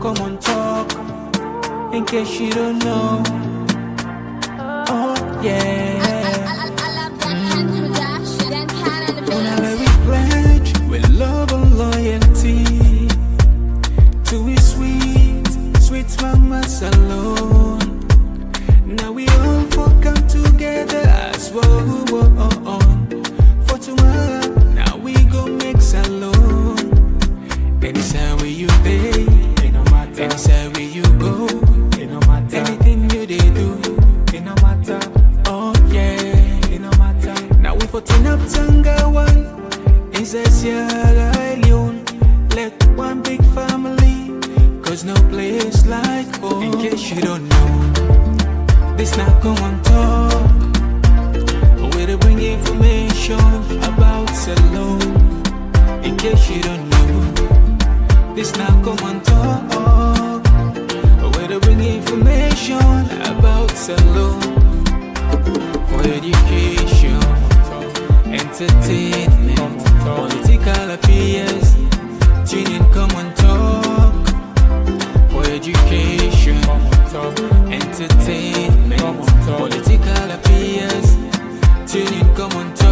Komon-Tok, in case you don't know. Oh yeah. Whenever we pledge with love and loyalty to we sweet, sweet mamas alone. Now we all for come together as one. For tomorrow, now we go make salon. Anytime where you pay, anytime where you go, anything you they do, oh yeah, now we for turn up Tanga one, inside Sierra Leone, let one big family, cause no place like home. In case you don't know, this not Komon-Tok, where they bring information about Salon. In case you don't know, this now Komon-Tok, where they bring information about Salon. For education, entertainment, political affairs, tune in Komon-Tok. For education, entertainment, political affairs, tune in Komon-Tok.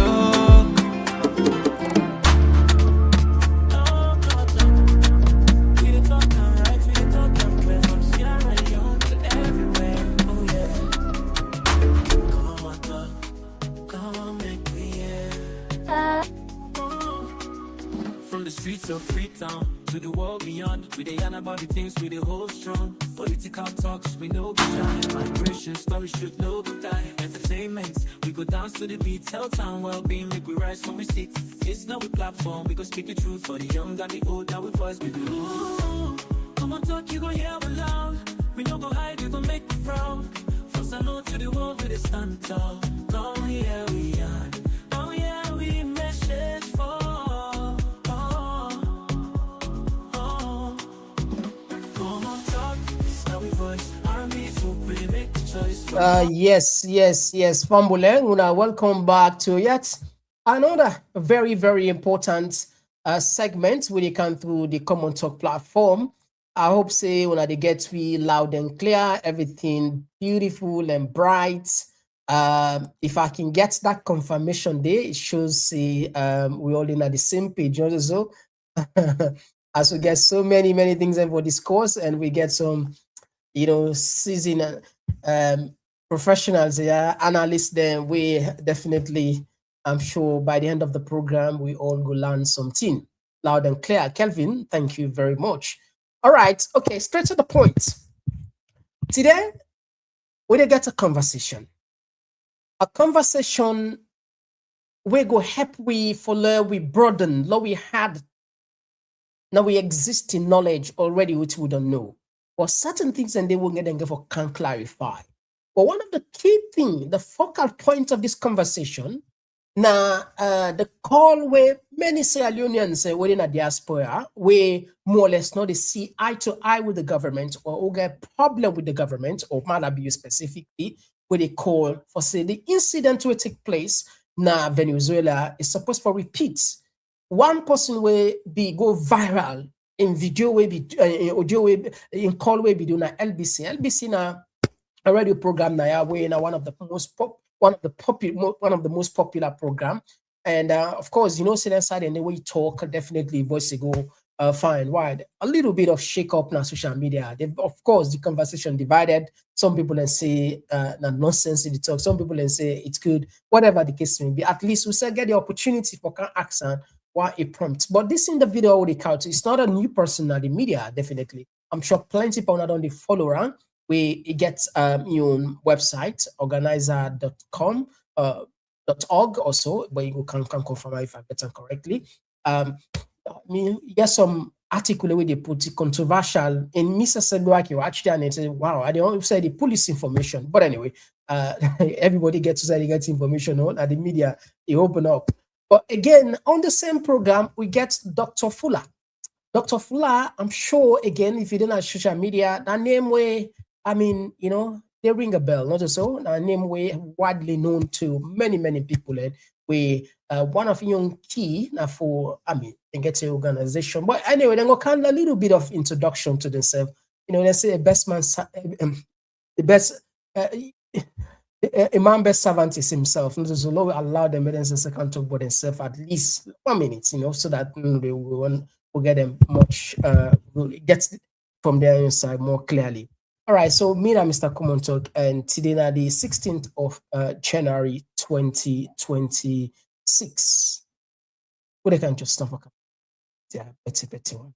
From the streets of Freetown to the world beyond, we dey yarn about the things we dey hold strong. Political talks, we know the shine. Migration stories should know the die. Entertainment, we go dance to the beat. Tell town well-being, make we rise from we seat. It's now a platform, we go speak the truth for the young and the old. Now we voice we do. Komon-Tok, you gon' hear we loud. We no go hide, we gon' make you proud. From Salon to the world, we dey stand tall. Come here we are. Oh yeah, we message for. Yes, Fambule, welcome back to yet another very, very important segment when you come through the Komon-Tok platform. I hope say when they get we loud and clear, everything beautiful and bright. If I can get that confirmation there, it shows we all in at the same page also. As we get so many things in for this course, and we get some, seasoned professionals here, analysts, then we definitely, I'm sure by the end of the program, we all go learn something loud and clear. Kelvin, thank you very much. All right, okay, straight to the point. Today, we did get a conversation we go help we follow, we broaden, lo we had, now we exist in knowledge already, which we don't know. But certain things and they will get and can clarify. But one of the key things, the focal point of this conversation, now the call where many Sierra Leoneans within a diaspora, we more or less not see eye to eye with the government or get problem with the government or Malawi specifically, where they call for say the incident will take place now Venezuela is supposed for repeats. One person will be go viral in video will be audio will in call will be doing LBC now a radio program now we now one of the most popular program, and of course sitting side and the way you talk definitely voice go fine wide a little bit of shake up now social media. Of course the conversation divided. Some people and say nonsense in the talk. Some people and say it's good. Whatever the case may be, at least we still get the opportunity for accent. Why it prompts, but this in the video already counts. It's not a new person in the media, definitely. I'm sure plenty of people not only follow around. We get your website organizer.com .org also, where you can confirm if I get it correctly. Yes, some article where they put it controversial in Mr. Seguaki actually, and it say, wow, I don't say the police information, but anyway, everybody gets to say they get information on at the media. They open up. But again, on the same program, we get Dr. Fullah. Dr. Fullah, I'm sure, again, if you don't have social media, that name way, they ring a bell, not so. That name way widely known to many people. And we one of young key for, they get an organization. But anyway, then go kind of a little bit of introduction to themselves They say a best man, the best, a man best servant is himself. So Lord will allow the maidens and second talk about themselves at least 1 minute, so that we'll get them much, get from their inside more clearly. All right, so me and Mr. Komon-Tok, and today na the 16th of January 2026. We can just stop. Yeah, betty one.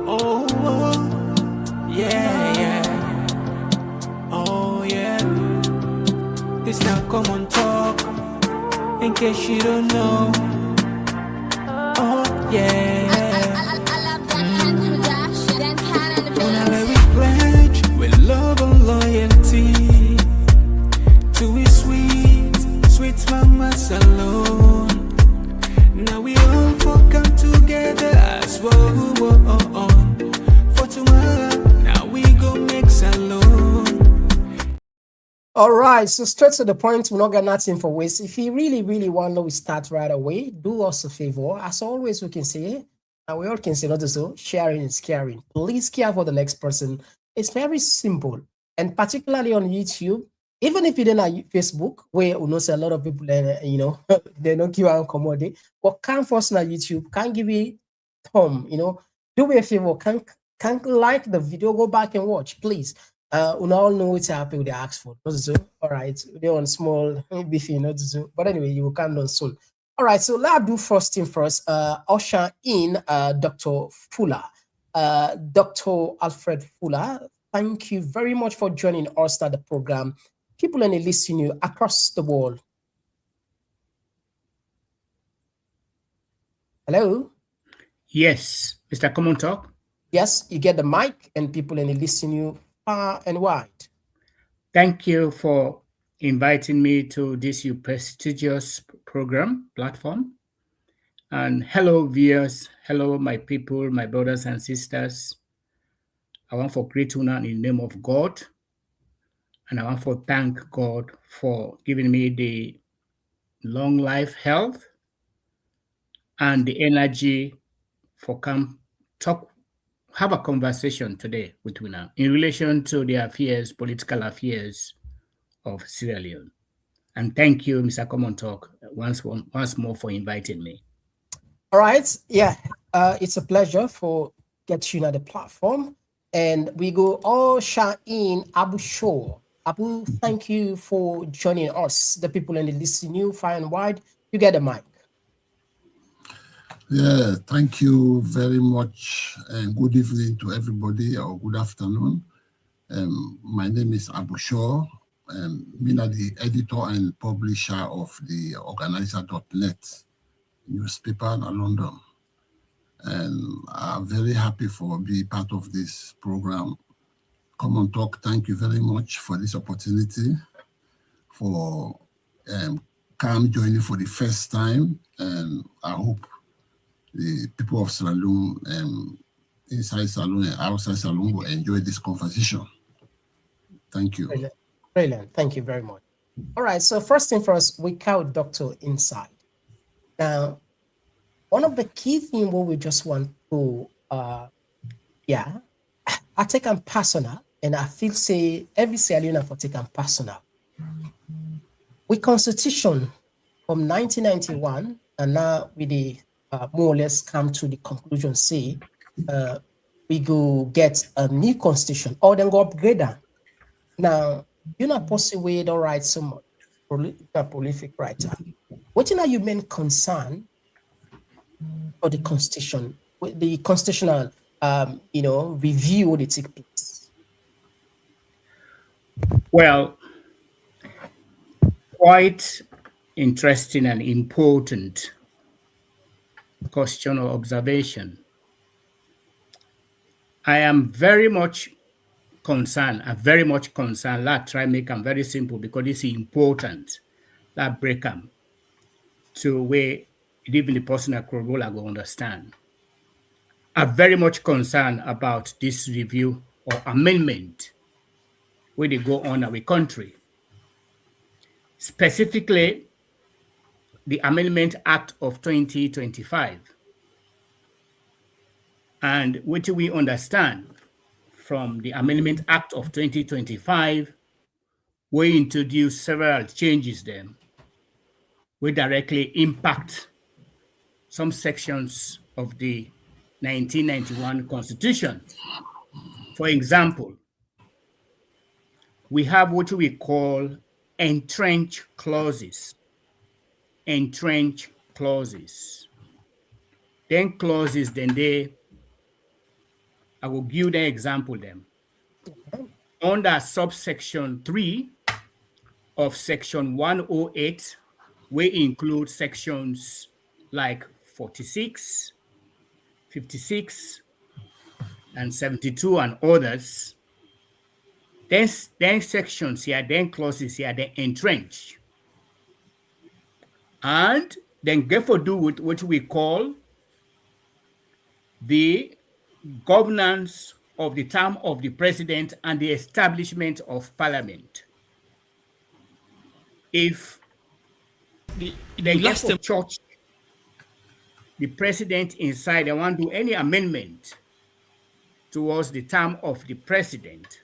Oh, yeah. Oh, yeah. This now Komon-Tok, in case you don't know. Oh, yeah. Whenever we pledge with love and loyalty to we sweet mamas alone. Now we all come together as one. For tomorrow, now we go make alone. All right, so straight to the point, we're not got nothing for waste. If you really want to start right away, do us a favor. As always, we can say, and we all can say, not so, sharing is caring. Please care for the next person. It's very simple, and particularly on YouTube. Even if you don't have Facebook, where you know say a lot of people, they don't give out commodity, but can force on YouTube, can give you thumb, do me a favor, can like the video, go back and watch, please. We all know what's happening with the ask for. All right, they're on small beefy, but anyway, you will come on soon. All right, so let's do first thing first. Usher in Dr. Fullah, Dr. Alfred Fullah. Thank you very much for joining us at the program. People and listening you across the world. Hello. Yes, Mr. Komon-Tok. Yes, you get the mic, and people and listening you far and wide. Thank you for inviting me to this prestigious program platform. And hello, viewers. Hello, my people, my brothers and sisters. I want for great honor in the name of God. And I want to thank God for giving me the long life, health, and the energy for have a conversation today with you now in relation to the political affairs of Sierra Leone. And thank you, Mr. Komon-Tok, once more for inviting me. All right. Yeah, it's a pleasure for getting you on the platform. And we go all shine in Abu Shore. Abu, thank you for joining us. The people in the listening you far and wide, you get the mic. Yeah, thank you very much, and good evening to everybody, or good afternoon. My name is Abu Shaw. I'm the editor and publisher of the organizer.net newspaper in London. And I'm very happy for being part of this program. Komon-Tok, thank you very much for this opportunity, for come joining for the first time. And I hope the people of Sierra Leone, inside Sierra Leone and outside Sierra Leone, will enjoy this conversation. Thank you. Brilliant. Thank you very much. All right. So first thing first, we count Doctor inside. Now, one of the key things what we just want to, I take them personal, and I feel say every Sierra Leone for take them personal. With Constitution from 1991, and now with the more or less come to the conclusion, say we go get a new constitution or then go upgrade that. Now, you're not possibly don't write so much prolific writer. What are you main concern for the constitution, with the constitutional review would it take place? Well, quite interesting and important question or observation. I am very much concerned. That try make them very simple because it's important. That break them to where even the person at Corolla will understand. I'm very much concerned about this review or amendment where they go on our country. Specifically, the Amendment Act of 2025. And what do we understand from the Amendment Act of 2025, we introduced several changes then, we directly impact some sections of the 1991 Constitution. For example, we have what we call entrench clauses. Entrench clauses. Then clauses, I will give the example them. Under subsection 3 of section 108, we include sections like 46, 56, and 72 and others. Then sections here, then clauses here, they entrench. And then therefore do with what we call the governance of the term of the president and the establishment of parliament. If the church, the president inside, they want to do any amendment towards the term of the president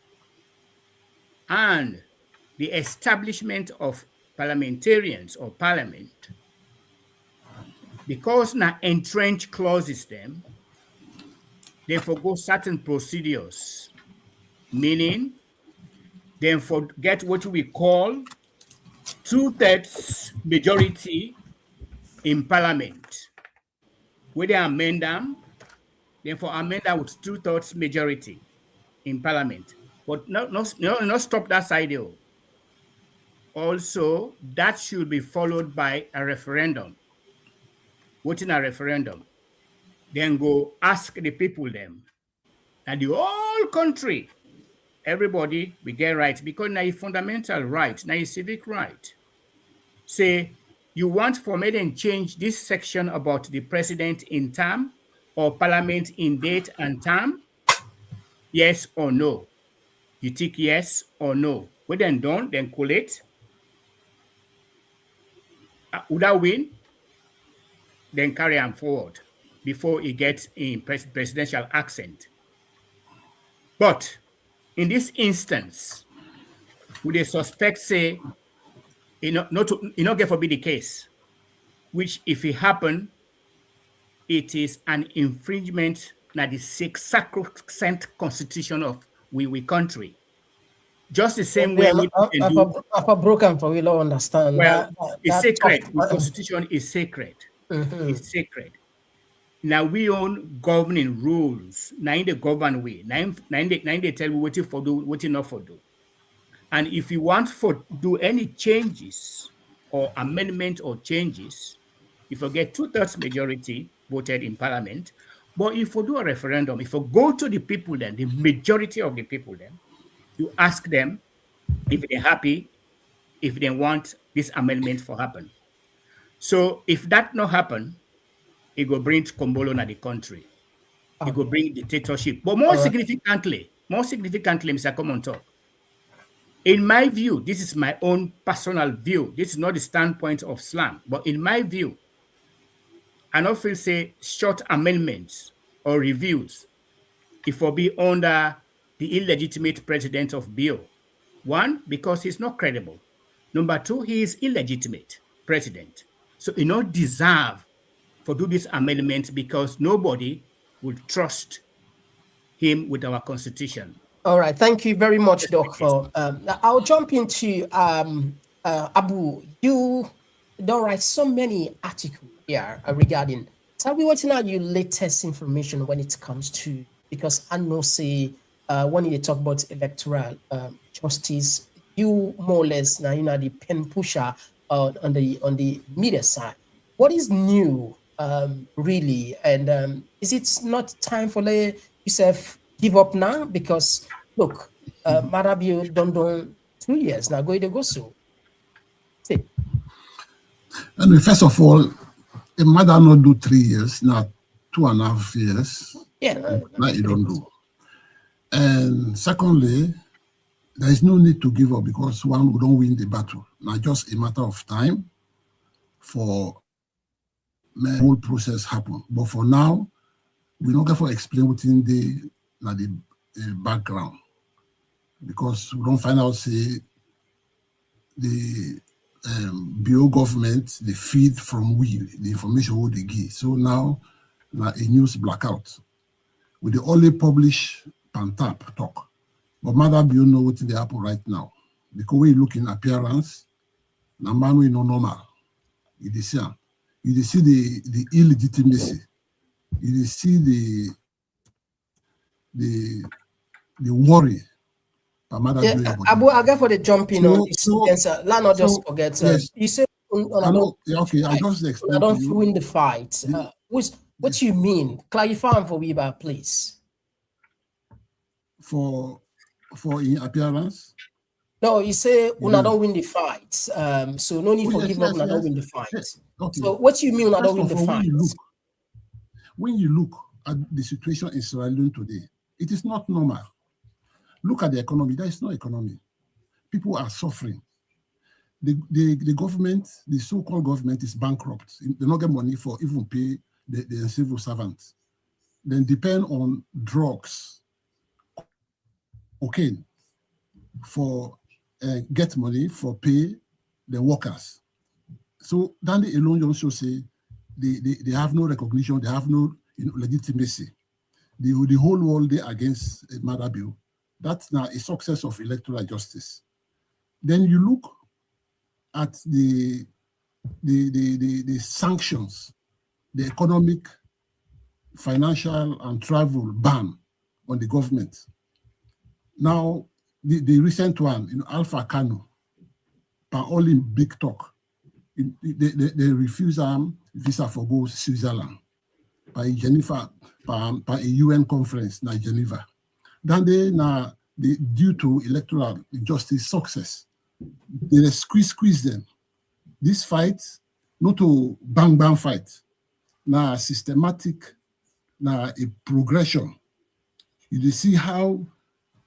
and the establishment of parliamentarians or parliament, because now entrenched clauses them, they forgo certain procedures, meaning they forget what we call 2/3 majority in parliament. When they amend them, therefore amend them with 2/3 majority in parliament. But not stop that side though. Also, that should be followed by a referendum. Voting a referendum. Then go ask the people them. And the whole country, everybody will get right, because now a fundamental right, now a civic right. Say, you want for me to change this section about the president in term or parliament in date and term? Yes or no? You tick yes or no. When then done, then collate. Would I win? Then carry on forward before it gets in presidential accent. But in this instance, would a suspect say, not get forbid the case, which if it happen, it is an infringement na the sacrosanct constitution of we country. Just the same way we can do. Broken for we don't understand. Well, it's sacred. The constitution is sacred. It's sacred. Now we own governing rules. Now in the govern way. Now they tell you what you for do, what you not for do. And if you want for do any changes or amendment or changes, if you get 2/3 majority voted in parliament, but if you do a referendum, if you go to the people then, the majority of the people then, you ask them if they're happy, if they want this amendment for happen. So if that not happen, it will bring Kombolo na the country. It will bring dictatorship. But more significantly, Mr. Komon-Tok, in my view, this is my own personal view. This is not the standpoint of slang, but in my view, I don't feel say short amendments or reviews if will be under the illegitimate president of BIO. One, because he's not credible. Number two, he is illegitimate president. So he not deserve for do this amendment because nobody would trust him with our constitution. All right, thank you very much, Doc. For I'll jump into Abu. You don't write so many articles here regarding. Tell me what's now your latest information when it comes to, because I know say when you talk about electoral justice, you more or less now the pen pusher on the media side. What is new really, and is it not time for yourself give up now? Because look, Marabio done 2 years now, going to go so. See. And first of all, it might not do 3 years, now 2.5 years. Yeah. Now you don't do. And secondly, there is no need to give up because one don't win the battle. Now just a matter of time for the whole process happen. But for now, we don't get for explain within the background, because we don't find out say the bio government they feed from we the information what they give. So now a news blackout. We the only publish Pantap talk. But Mother Bio know what they happen right now. Because we look in appearance, na man we no normal. You see the illegitimacy. You see the worry. Yeah, Abu, I got for the jumping on this. Let's not just forget. Yes. You say, I know. Okay, I just explained. I don't win the fight. What do you mean? Clarify for me, please. For in appearance. No, you say una don't win the fight. So no need for give up. Una don't win the fight. Yes. Okay. So what do you mean una don't win the fight? When you look at the situation in Sierra Leone today, it is not normal. Look at the economy. There is no economy. People are suffering. The government, the so-called government, is bankrupt. They don't get money for even pay the civil servants. Then depend on drugs, cocaine, for get money for pay the workers. So then they alone also say they have no recognition, they have no legitimacy. The whole world they against Mother Bill. That's now a success of electoral justice. Then you look at the sanctions, the economic, financial, and travel ban on the government. Now, the recent one, Alpha Kano, by all in big talk, they refuse visa for go Switzerland by Geneva, by a UN conference in Geneva. Then they due to electoral justice success, they squeeze them. This fight, not a bang fight, now systematic, now a progression. You see how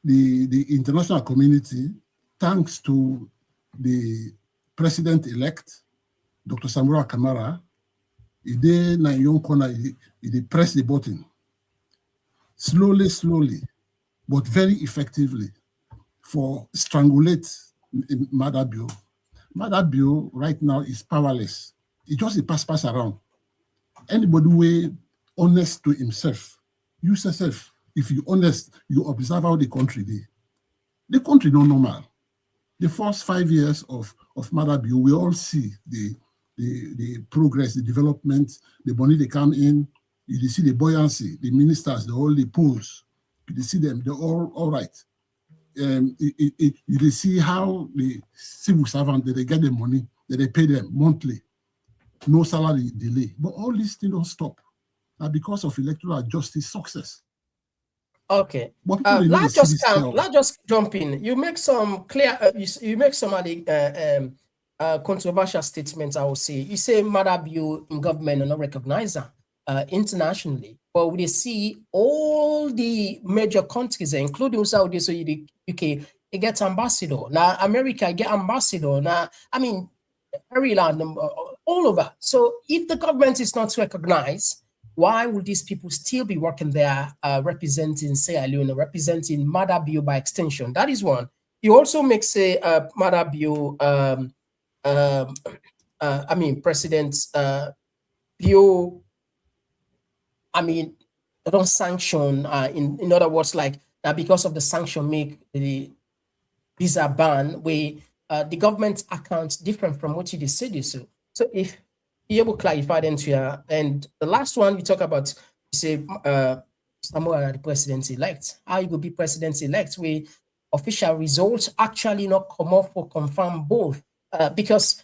the international community, thanks to the president-elect, Dr. Samura Kamara, he na young corner, he press the button. Slowly, but very effectively for strangulate Mother Bio. Mother Bio right now is powerless. It just a pass around. Anybody who honest to himself, you yourself, if you honest, you observe how the country did. The country not normal. The first 5 years of Mother Bio, we all see the progress, the development, the money they come in, you see the buoyancy, the ministers, the polls, you see them, they're all right. You see how the civil servants, they get the money, that they pay them monthly, no salary delay. But all these things don't stop. Because of electoral justice success. Okay. Let's just jump in. You make some clear, you make some of the controversial statements, I will say. You say Mother Bio in government are not recognized internationally, but we see all the major countries, including Saudi, so the UK, it gets ambassador. Now America get ambassador. Now, I mean, Ireland, all over. So if the government is not recognized, why would these people still be working there, representing Sierra Leone, representing Mother Bio by extension? That is one. You also make say Mother Bio, I mean, President Bio, I mean, they don't sanction, in other words, like because of the sanction make the visa ban, where the government accounts different from what you said you so. So if you able to clarify them to you, and the last one you talk about, you say Samoa the president-elect. How you go be president-elect where official results actually not come off or confirm both, because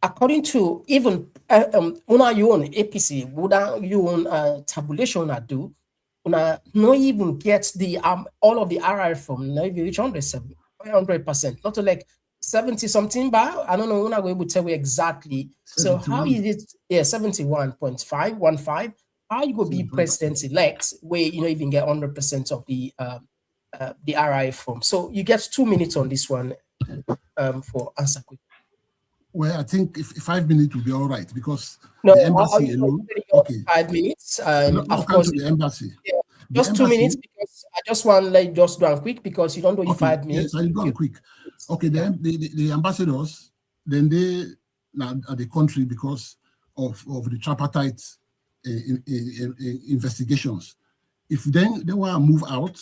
according to even una you own APC, would you own tabulation I do, una not even get the all of the RR from not even reach 100%, not to like 70 something, but I don't know, we're not able to tell you exactly. 71. So how is it? Yeah, 71.515. How you go be president-elect where you don't even get 100% of the RI from? So you get 2 minutes on this one for answer quick. Well, I think if 5 minutes will be all right because No, the embassy alone. Okay. 5 minutes, and No, of come course, to the embassy. yeah, The just 2 minutes embassy. because I just want to let you just do it quick because you don't do it Okay. 5 minutes. Yes, I'll go on quick. Okay, Yeah. then the ambassadors, then they now at the country because of the tripartite investigations. If then they want to move out,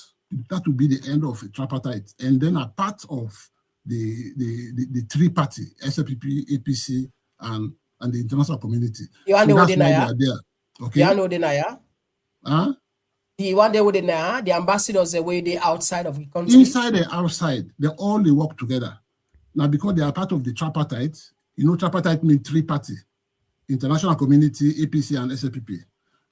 that will be the end of the tripartite, and then a part of the three-party SLPP, APC, and the international community. You So know that's why they Naya? are there. Okay. You know the Naya? Huh? The one they would Naya, the ambassadors the way they outside of the country. Inside and outside, they work together. Now, because they are part of the tripartite, tripartite means three-party, international community, APC, and SLPP.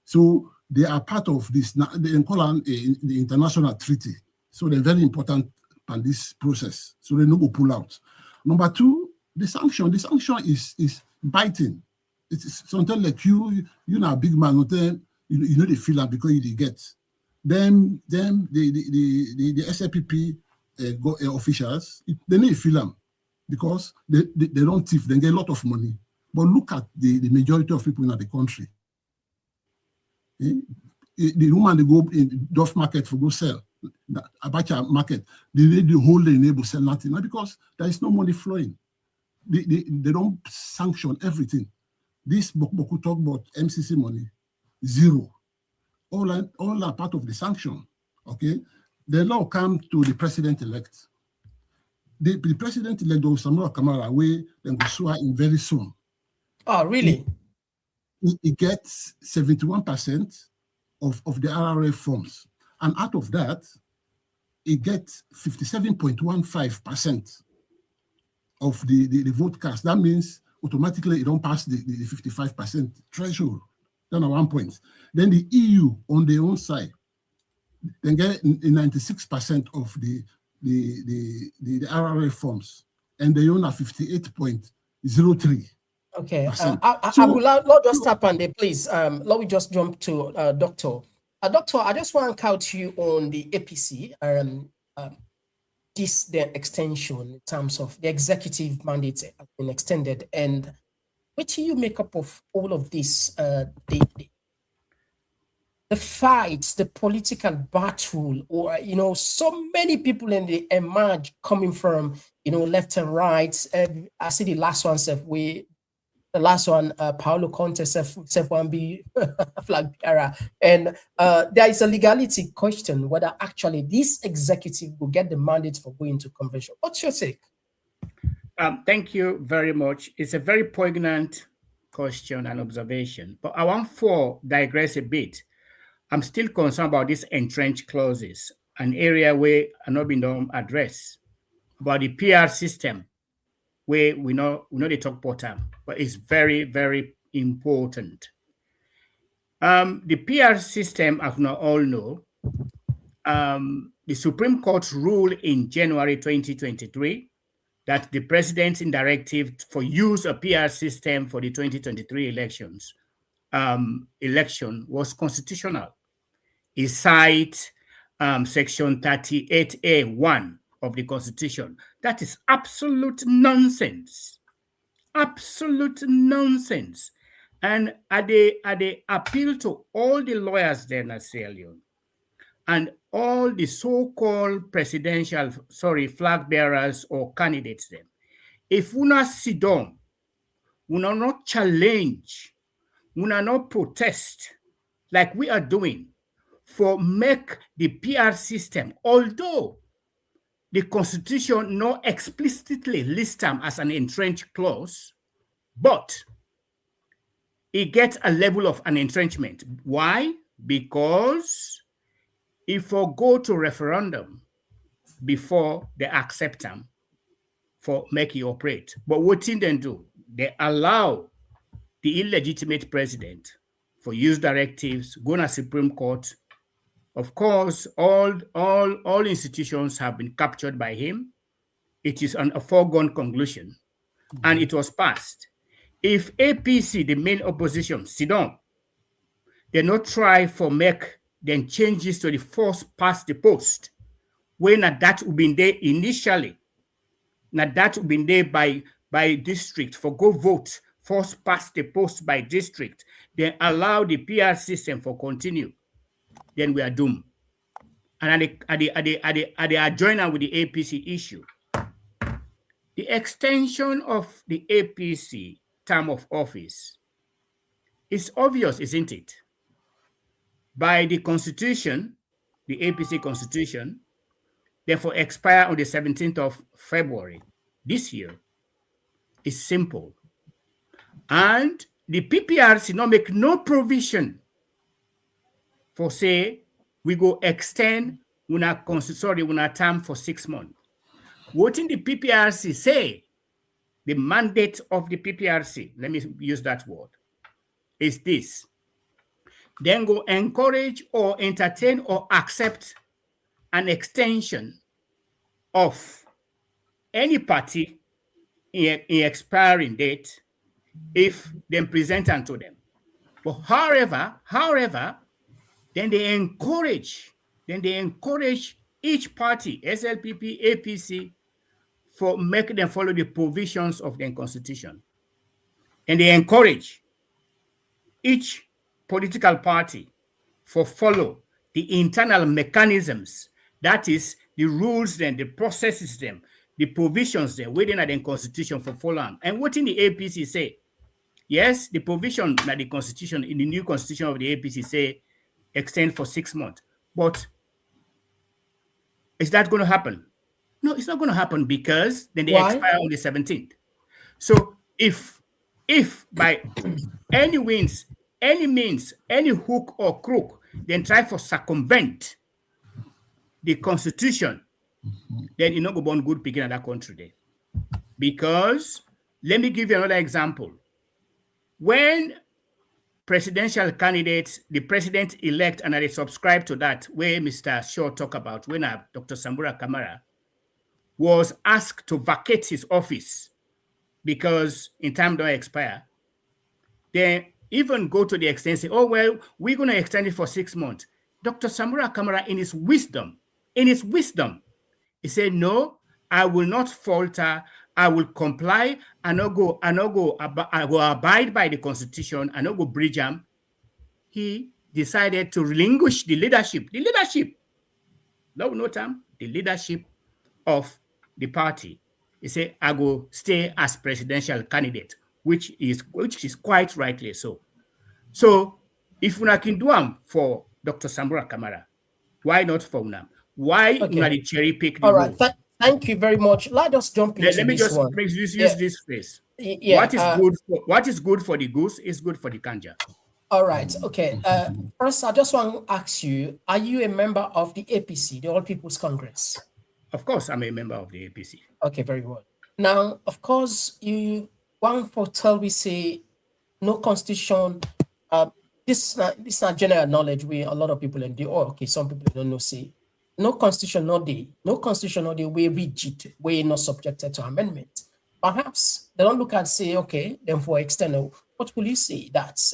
So they are part of this. They call them the international treaty. So they're very important in this process. So they no go pull out. Number two, the sanction. The sanction is biting. It's something like you know a big man, you know they feel that because you get. Then the SLPP officials, they need to feel them because they don't thief, they get a lot of money. But look at the majority of people in the country. The woman they go in Duff market for go sell, Abacha market, the whole day enable sell nothing, not because there is no money flowing. They don't sanction everything. This Boku talk about MCC money, zero. All are part of the sanction. Okay, the law come to the president-elect. The president-elect, Samuel Kamara, way then go swear in very soon. Oh, really? He gets 71% of the RRF forms. And out of that, he gets 57.15% of the vote cast. That means automatically it don't pass the 55% threshold. Then at one point. Then the EU on their own side, then get 96% of the RRF forms. And they own a 58.03%. Okay, I will Lord just tap on there, please. Let me just jump to Doctor. Doctor, I just want to count you on the APC. This the extension in terms of the executive mandate has been extended, and what do you make up of all of this? The fights, the political battle, or so many people in the emerge coming from left and right. I see the last one, Paulo Conte, F1B flag bearer. And there is a legality question whether actually this executive will get the mandate for going to convention. What's your take? Thank you very much. It's a very poignant question and observation, but I want to digress a bit. I'm still concerned about these entrenched clauses, an area where are not been addressed, about the PR system, where we know they talk bottom, but it's very, very important. The PR system, as we all know, the Supreme Court ruled in January 2023 that the president's directive for use of PR system for the 2023 election was constitutional. It cites Section 38A(1) of the Constitution. That is absolute nonsense. Absolute nonsense. And they appeal to all the lawyers there in Sierra Leone and all the so-called flag bearers or candidates then. If we not sit down, we not challenge, we not protest like we are doing for make the PR system, although the Constitution not explicitly list them as an entrenched clause, but it gets a level of an entrenchment. Why? Because if we go to referendum before they accept them for make it operate. But what thing they do? They allow the illegitimate president for use directives, go to Supreme Court. Of course, all institutions have been captured by him. It is a foregone conclusion, and it was passed. If APC, the main opposition, sit down, they not try for make then changes to the first past the post, when that would been there initially. Now that would been there by by district for go vote, first past the post by district, then allow the PR system for continue, then we are doomed. And at the adjoining with the APC issue, the extension of the APC term of office is obvious, isn't it? By the constitution, the APC constitution, therefore expire on the 17th of February this year. Is simple. And the PPRC not make no provision for say we go extend una term for 6 months. What in the PPRC say, the mandate of the PPRC, let me use that word, is this. Then go encourage or entertain or accept an extension of any party in expiring date if they present unto them. But however, then they encourage each party, SLPP, APC, for make them follow the provisions of the constitution. And they encourage each political party for follow the internal mechanisms, that is the rules, then the processes, them, the provisions then within the constitution for follow. And what in the APC say? Yes, the provision that the constitution, in the new constitution of the APC say extend for 6 months. But is that going to happen? No, it's not going to happen because then they expire on the 17th. So if by any means, any hook or crook, then try for circumvent the constitution, then you not go born good picking in that country there. Because let me give you another example. When presidential candidates, the president-elect, and I subscribe to that, where Mr. Shaw talked about when Dr. Sambura Kamara was asked to vacate his office because in time don't expire, they even go to the extent, say, oh, well, we're going to extend it for 6 months. Dr. Sambura Kamara, in his wisdom, he said, no, I will not falter. I will comply. I go abide by the constitution. I go bridge him. He decided to relinquish the leadership, the leadership of the party. He said, I go stay as presidential candidate, which is quite rightly so. So if una can do them for Dr. Sambura Kamara, why not for una? Why una the cherry pick the All right. Thank you very much. Let us jump into Let me this just one. use this phrase. Yeah, what is good for the goose is good for the kanja. All right. Okay. First, I just want to ask you: are you a member of the APC, the All People's Congress? Of course, I'm a member of the APC. Okay, very well. Now, of course, you want for tell we say no constitution. This is not general knowledge. We a lot of people in the okay, some people don't know say no constitution, no constitution, no way rigid, way not subjected to amendment. Perhaps they don't look and say, okay, then for external, what will you say? That's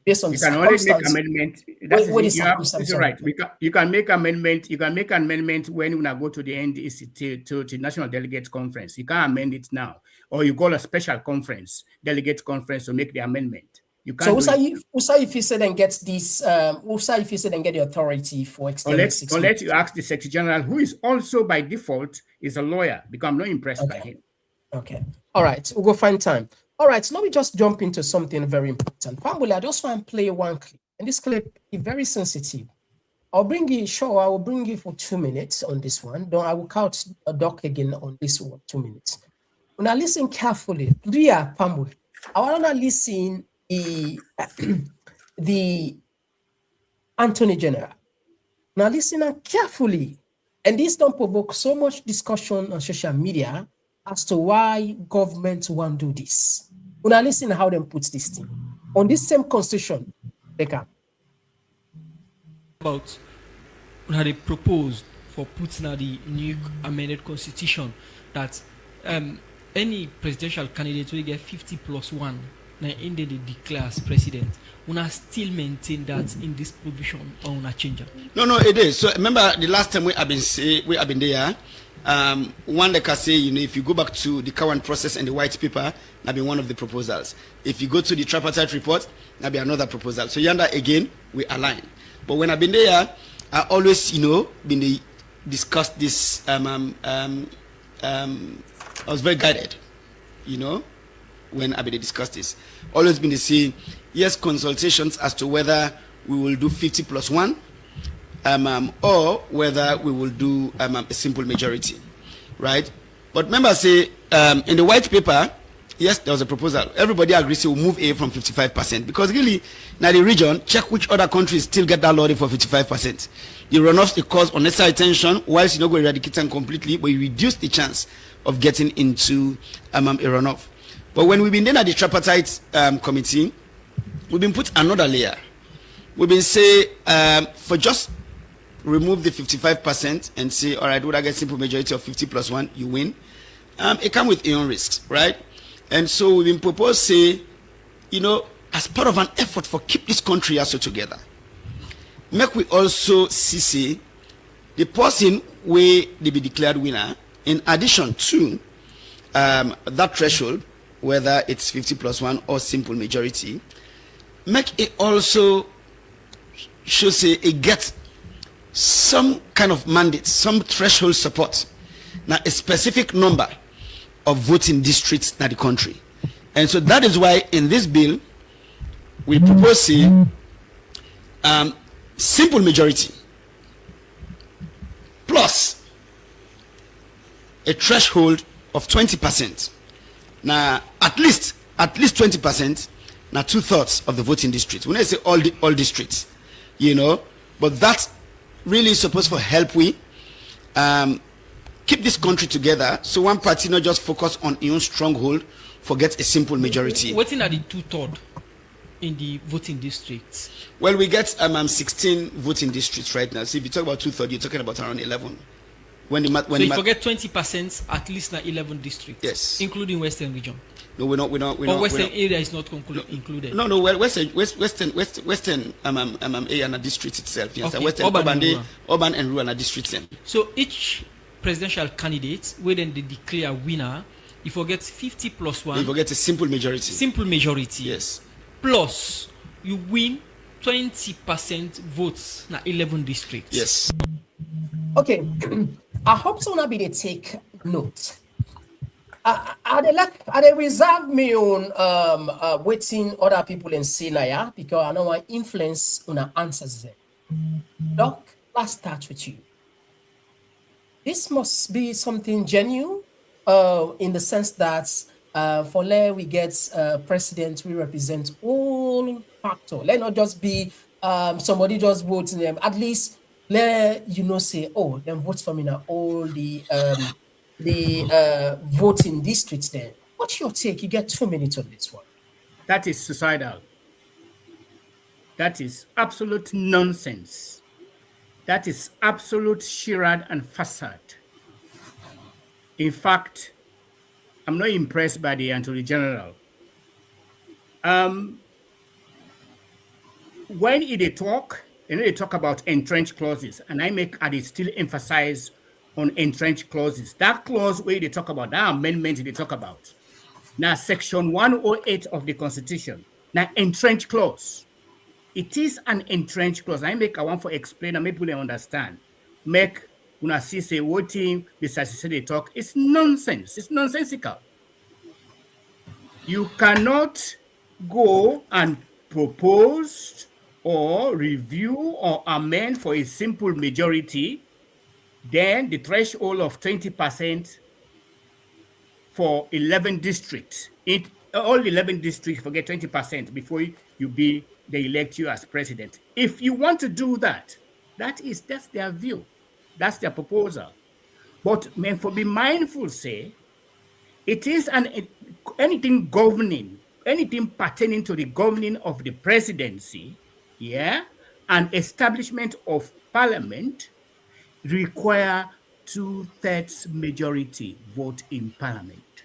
based on you can only make amendment. That's right. You can make amendment. You can make amendment when you go to the NDC to the National Delegate Conference. You can't amend it now, or you call a special conference, delegate conference, to make the amendment. You can't. So Usa if you said and get this, Usa if you said and get the authority for extending 6 months. Unless you ask the Secretary General, who is also by default is a lawyer, because I'm not impressed by him. Okay. All right. We'll go find time. All right. So let me just jump into something very important. Family, I just want to play one clip. And this clip is very sensitive. I'll bring you, sure, I will bring you for 2 minutes on this one. Then I will count a doc again on this one, 2 minutes. When I listen carefully, Ria Pamul, I want to listen the Attorney General. Now listen carefully. And this don't provoke so much discussion on social media as to why government won't do this. Now listen how them put this thing. On this same constitution, they can. About how they proposed for putting out the new amended constitution that any presidential candidate will get 50+1 now in the declare as president, una still maintain that in this provision or una change? No, it is. So remember the last time we have been there. One like I say, if you go back to the current process and the white paper, that be one of the proposals. If you go to the tripartite report, that be another proposal. So yonder again, we align. But when I've been there, I always, been discussed this. I was very guided, when I've been discussed this. Always been the same. Yes, consultations as to whether we will do 50 plus 1. Or whether we will do a simple majority, right? But remember, say in the white paper, yes, there was a proposal. Everybody agrees to move A from 55% because really, now the region, check which other countries still get that lottery for 55%. The runoffs they cause unnecessary tension, whilst you not going to eradicate them completely, but you reduce the chance of getting into a runoff. But when we've been there at the tripartite committee, we've been put another layer. We've been say for just remove the 55% and say, all right, would I get simple majority of 50 plus 1, you win. It comes with its own risks, right? And so we've been proposed, say, as part of an effort for keep this country also together, make we also see the person where they be declared winner, in addition to that threshold, whether it's 50 plus 1 or simple majority, make it also should say it gets some kind of mandate, some threshold support. Now, a specific number of voting districts in the country. And so that is why in this bill, we propose simple majority plus a threshold of 20%. Now, at least 20%, now 2/3 of the voting districts. When I say all districts, but that's really supposed to help we keep this country together, so one party not just focus on its own stronghold, forget a simple majority. What in are the 2/3 in the voting districts? Well, we get 16 voting districts right now. So if you talk about 2/3, you're talking about around 11. So you forget 20%, at least na 11 districts. Yes, including Western region. No, we're not. Or Western area is not included. No. Western area and a district itself. Yes, okay. Western urban and rural and a district. So each presidential candidate, where then they declare winner, you forget 50 plus 1. You forget a simple majority. Simple majority. Yes. Plus you win 20% votes na 11 districts. Yes. Okay. I hope so. Now be they take note. They reserve me on waiting other people in Sinaya because I know I influence on answers them. Doc, let's start with you. This must be something genuine, in the sense that for Fullah we get president, we represent all factors. Let not just be somebody just voting them. At least let say, oh, them votes for me now all the voting districts there. What's your take? You get 2 minutes on this one. That is suicidal. That is absolute nonsense. That is absolute charade and facade. In fact, I'm not impressed by the Attorney General. When they talk, they talk about entrenched clauses, and I still emphasize on entrenched clauses. That clause where they talk about, that amendment they talk about. Now, section 108 of the Constitution. Now, entrenched clause. It is an entrenched clause. I want to explain and make people understand. Make una see say what team besides they talk. It's nonsense. It's nonsensical. You cannot go and propose or review or amend for a simple majority, then the threshold of 20% for 11 districts. All 11 districts forget 20% before they elect you as president. If you want to do that, that's their view. That's their proposal. But for be mindful, say, it is anything pertaining to the governing of the presidency, and establishment of parliament require 2/3 majority vote in parliament.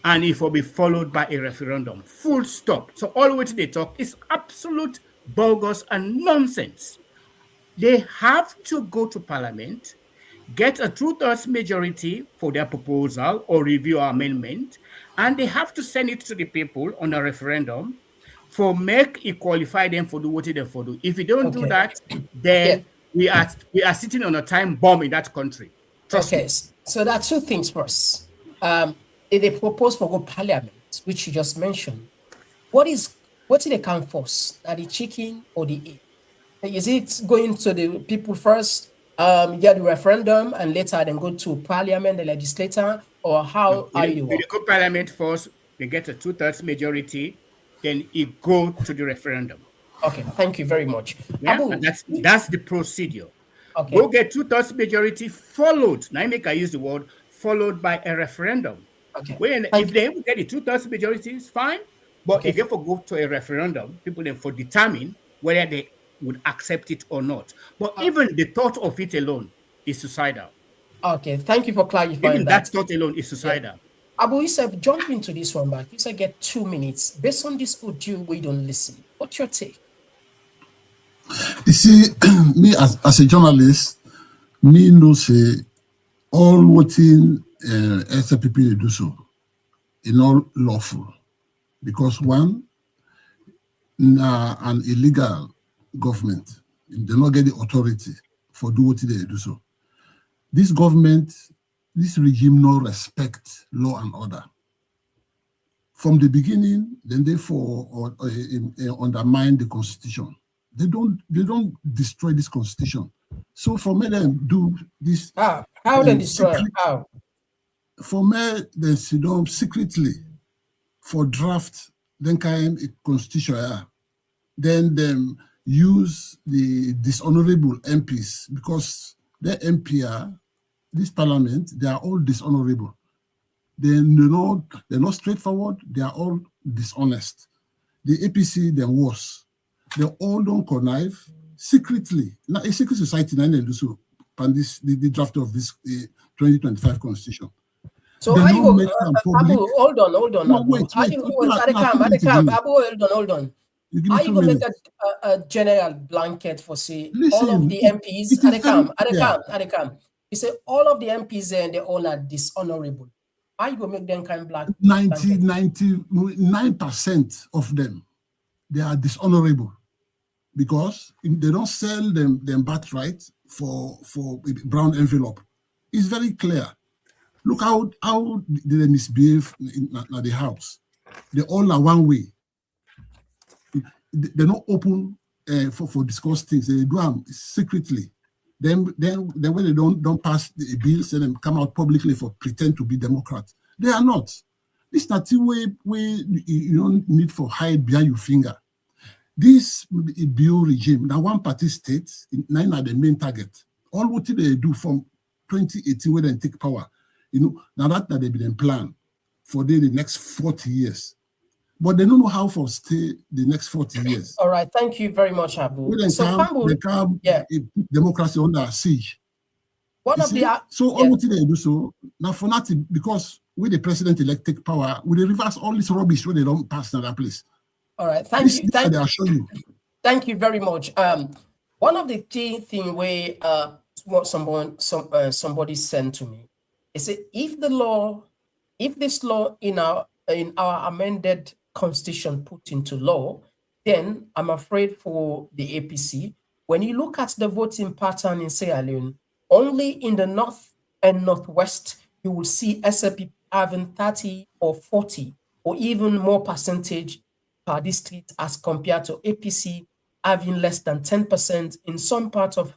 and it will be followed by a referendum. Full stop. So all what they talk is absolute bogus and nonsense. They have to go to parliament, get a 2/3 majority for their proposal or review or amendment, and they have to send it to the people on a referendum for make it qualify them for do what they for do. If you don't do Okay. that, then we are sitting on a time bomb in that country. Trust me. So there are two things first. They propose for go parliament, which you just mentioned. What did they come first? Are the chicken or the egg? Is it going to the people first, get the referendum, and later then go to parliament, the legislator, or how are you? They go parliament first, they get a 2/3 majority, then it go to the referendum. Okay, thank you very much. Yeah, Abu, and that's the procedure. okay. Go get 2/3 majority followed. Now I make I use the word followed by a referendum. Okay. If they get the 2/3 majority, it's fine. But if they go to a referendum, people then for determine whether they would accept it or not. But even the thought of it alone is suicidal. Okay, thank you for clarifying Even that thought alone is suicidal. Yeah. Abu Yusuf, jump into this one back. You said get 2 minutes. Based on this audio, we don't listen. What's your take? You see, me as a journalist, me no say all what in SLPP they do so, in all lawful, because one, an illegal government, they not get the authority for do what they do so. This government, this regime no respect law and order. From the beginning, then they undermine the constitution. They don't destroy this constitution. So for me, they do this. How they destroy? How? For me, they sit down secretly for draft. Then kind a constitution. Then them use the dishonorable MPs because the MPR, this parliament, they are all dishonorable. They're not straightforward. They are all dishonest. The APC, they're worse. They all don't connive secretly. Now, a secret society, they do so. And the draft of this 2025 constitution. So how you go? Abu, hold on. No, wait. Abu, hold on. Are you going to make a general blanket for say all of the MPs? Adekam. You say all of the MPs and they all are dishonorable. How you going to make them kind of black? 99% of them, they are dishonorable because they don't sell them birthright for brown envelope. It's very clear. Look how they misbehave in the house. They all are one way. They're not open for discuss things. They do them secretly. Then when they don't pass the bills, then come out publicly for pretend to be Democrats. They are not. This is not the way you don't need for hide behind your finger. This bill regime, the one party states, nine are the main target. All what they do from 2018 when they take power, now that they've been plan for the next 40 years. But they don't know how to stay the next 40 years. All right, thank you very much, Abu. They can't democracy under siege. All what they do so, now for nothing, because with the president-elect take power, we reverse all this rubbish when they don't pass another place. All right, thank you very much. One of the key things where what somebody sent to me is that if this law in our amended constitution put into law, then I'm afraid for the APC, when you look at the voting pattern in Sierra Leone, only in the north and northwest, you will see SLP having 30 or 40 or even more percentage per district as compared to APC having less than 10% in some parts or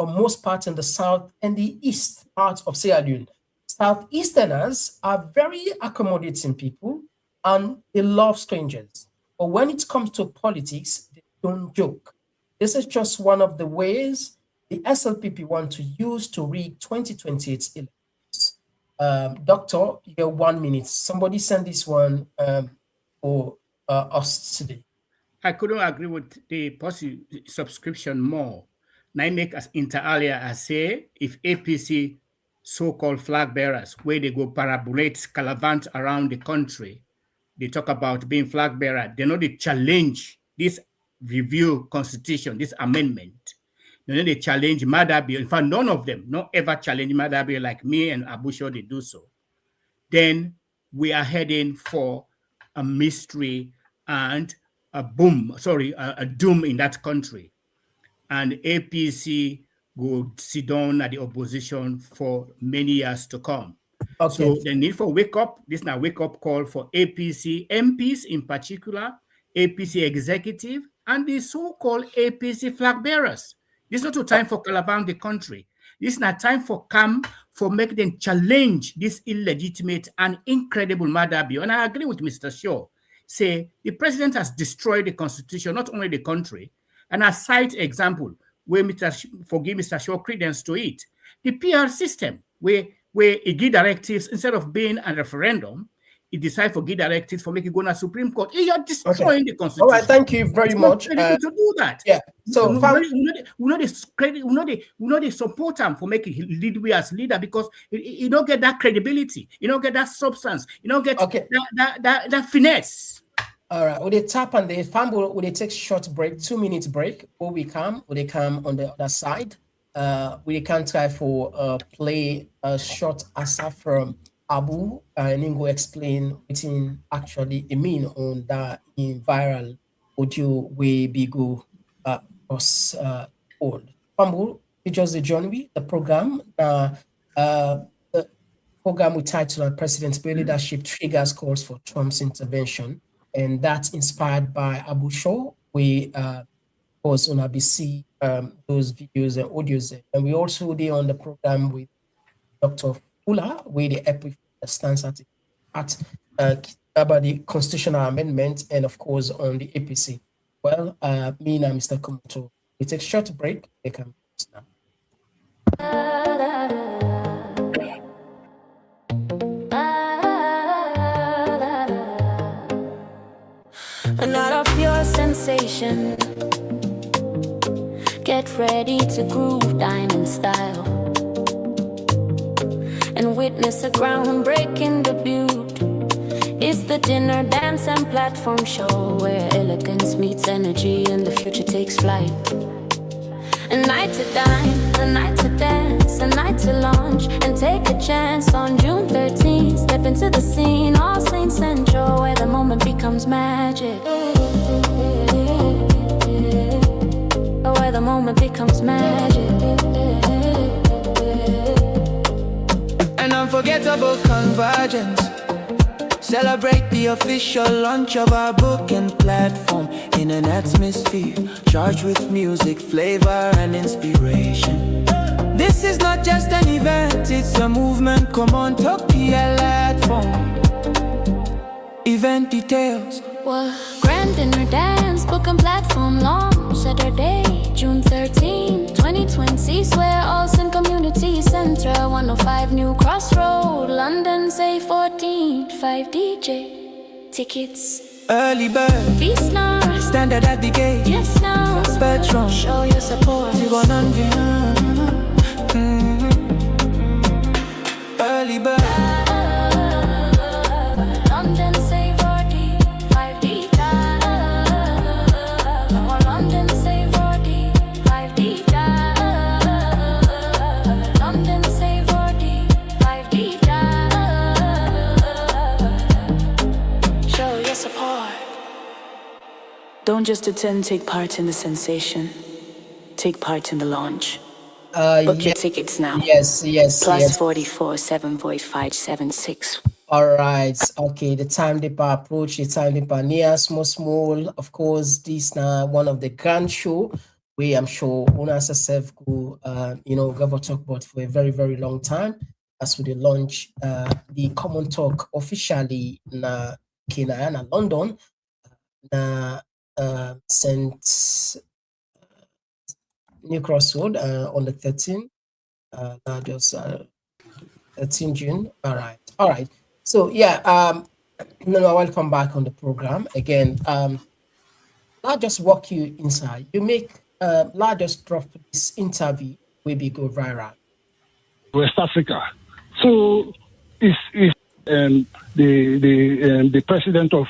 most parts in the south and the east part of Sierra Leone. Southeasterners are very accommodating people and they love strangers. But when it comes to politics, they don't joke. This is just one of the ways the SLPP want to use to rig 2028 elections. Doctor, you get 1 minute. Somebody send this one for us today. I couldn't agree with the subscription more. Now I make as inter alia, I say, if APC so-called flag bearers, where they go parabolate, calavant around the country. They talk about being flag bearer. They know they challenge this review constitution, this amendment. They know they challenge Madabi. In fact, none of them, not ever challenge Madabi like me and Abusho, they do so. Then we are heading for a mystery and a doom in that country. And APC will sit down at the opposition for many years to come. Okay. So the need for wake up, this is now wake up call for APC MPs in particular, APC executive, and the so-called APC flag bearers. This is not a time for Calaban the country. This is not time for make them challenge this illegitimate and incredible Madabio. And I agree with Mr. Shaw. Say the president has destroyed the constitution, not only the country. And I cite example where forgive Mr. Shaw credence to it. The PR system, where it give directives instead of being a referendum, it decide for give directives for making it go to Supreme Court. You're destroying the constitution. All right, thank you very much. To do that. Yeah. So we know they support him for making lead we as leader because you don't get that credibility, you don't get that substance, you don't get that finesse. All right, will they tap on the fumble? Will they take short break, 2 minutes break? Or will they come on the other side? We can try for play a short answer from Abu and then go explain what it actually mean on that in viral audio way be go us old. Fumble, you just join me the program. The program we titled President's Leadership Triggers Calls for Trump's Intervention. And that's inspired by Abu Shaw. We was on ABC those videos and audios. And we also did on the program with Dr. Fullah, where the epic stands at about the constitutional amendment and of course on the APC. Well, me and Mr. Komon-Tok, we take a short break. They can now. Not of pure sensation. Get ready to groove, dine in style, and witness a groundbreaking debut. It's the dinner, dance, and platform show where elegance meets energy and the future takes flight. A night to dine, a night to dance, a night to launch and take a chance on June 13th. Step into the scene, All Saints Central, where the moment becomes magic. Where the moment becomes magic. An unforgettable convergence. Celebrate the official launch of our book and platform in an atmosphere charged with music, flavor, and inspiration. This is not just an event, it's a movement. Komon-Tok platform. Event details. What? Grand dinner dance, book and platform launch Saturday, June 13, 2020. Swear Olsen Community Center, 105 New Crossroad, London, say 14, 5 DJ. Tickets. Early bird. Feast now. Standard at the gate. Yes now. Spectrum. Show your support. You gonna early bird. London, say 40, 5 DJ. London, say 40, 5 DJ. London, say 40, 5 DJ. Show your support. Don't just attend, take part in the sensation. Take part in the launch. Book your tickets now. Yes. Plus 44 74576. All right. Okay. The time they approach, the time they near small. Of course, this now one of the grand show where I'm sure owners herself go go talk about for a very, very long time. As we launch the Komon-Tok officially na Kenya na London na St. New Crossroad on the 13th, just 13 June. All right. So welcome back on the program again. I'll just walk you inside. You make I'll just drop this interview will be go viral. West Africa. So the president of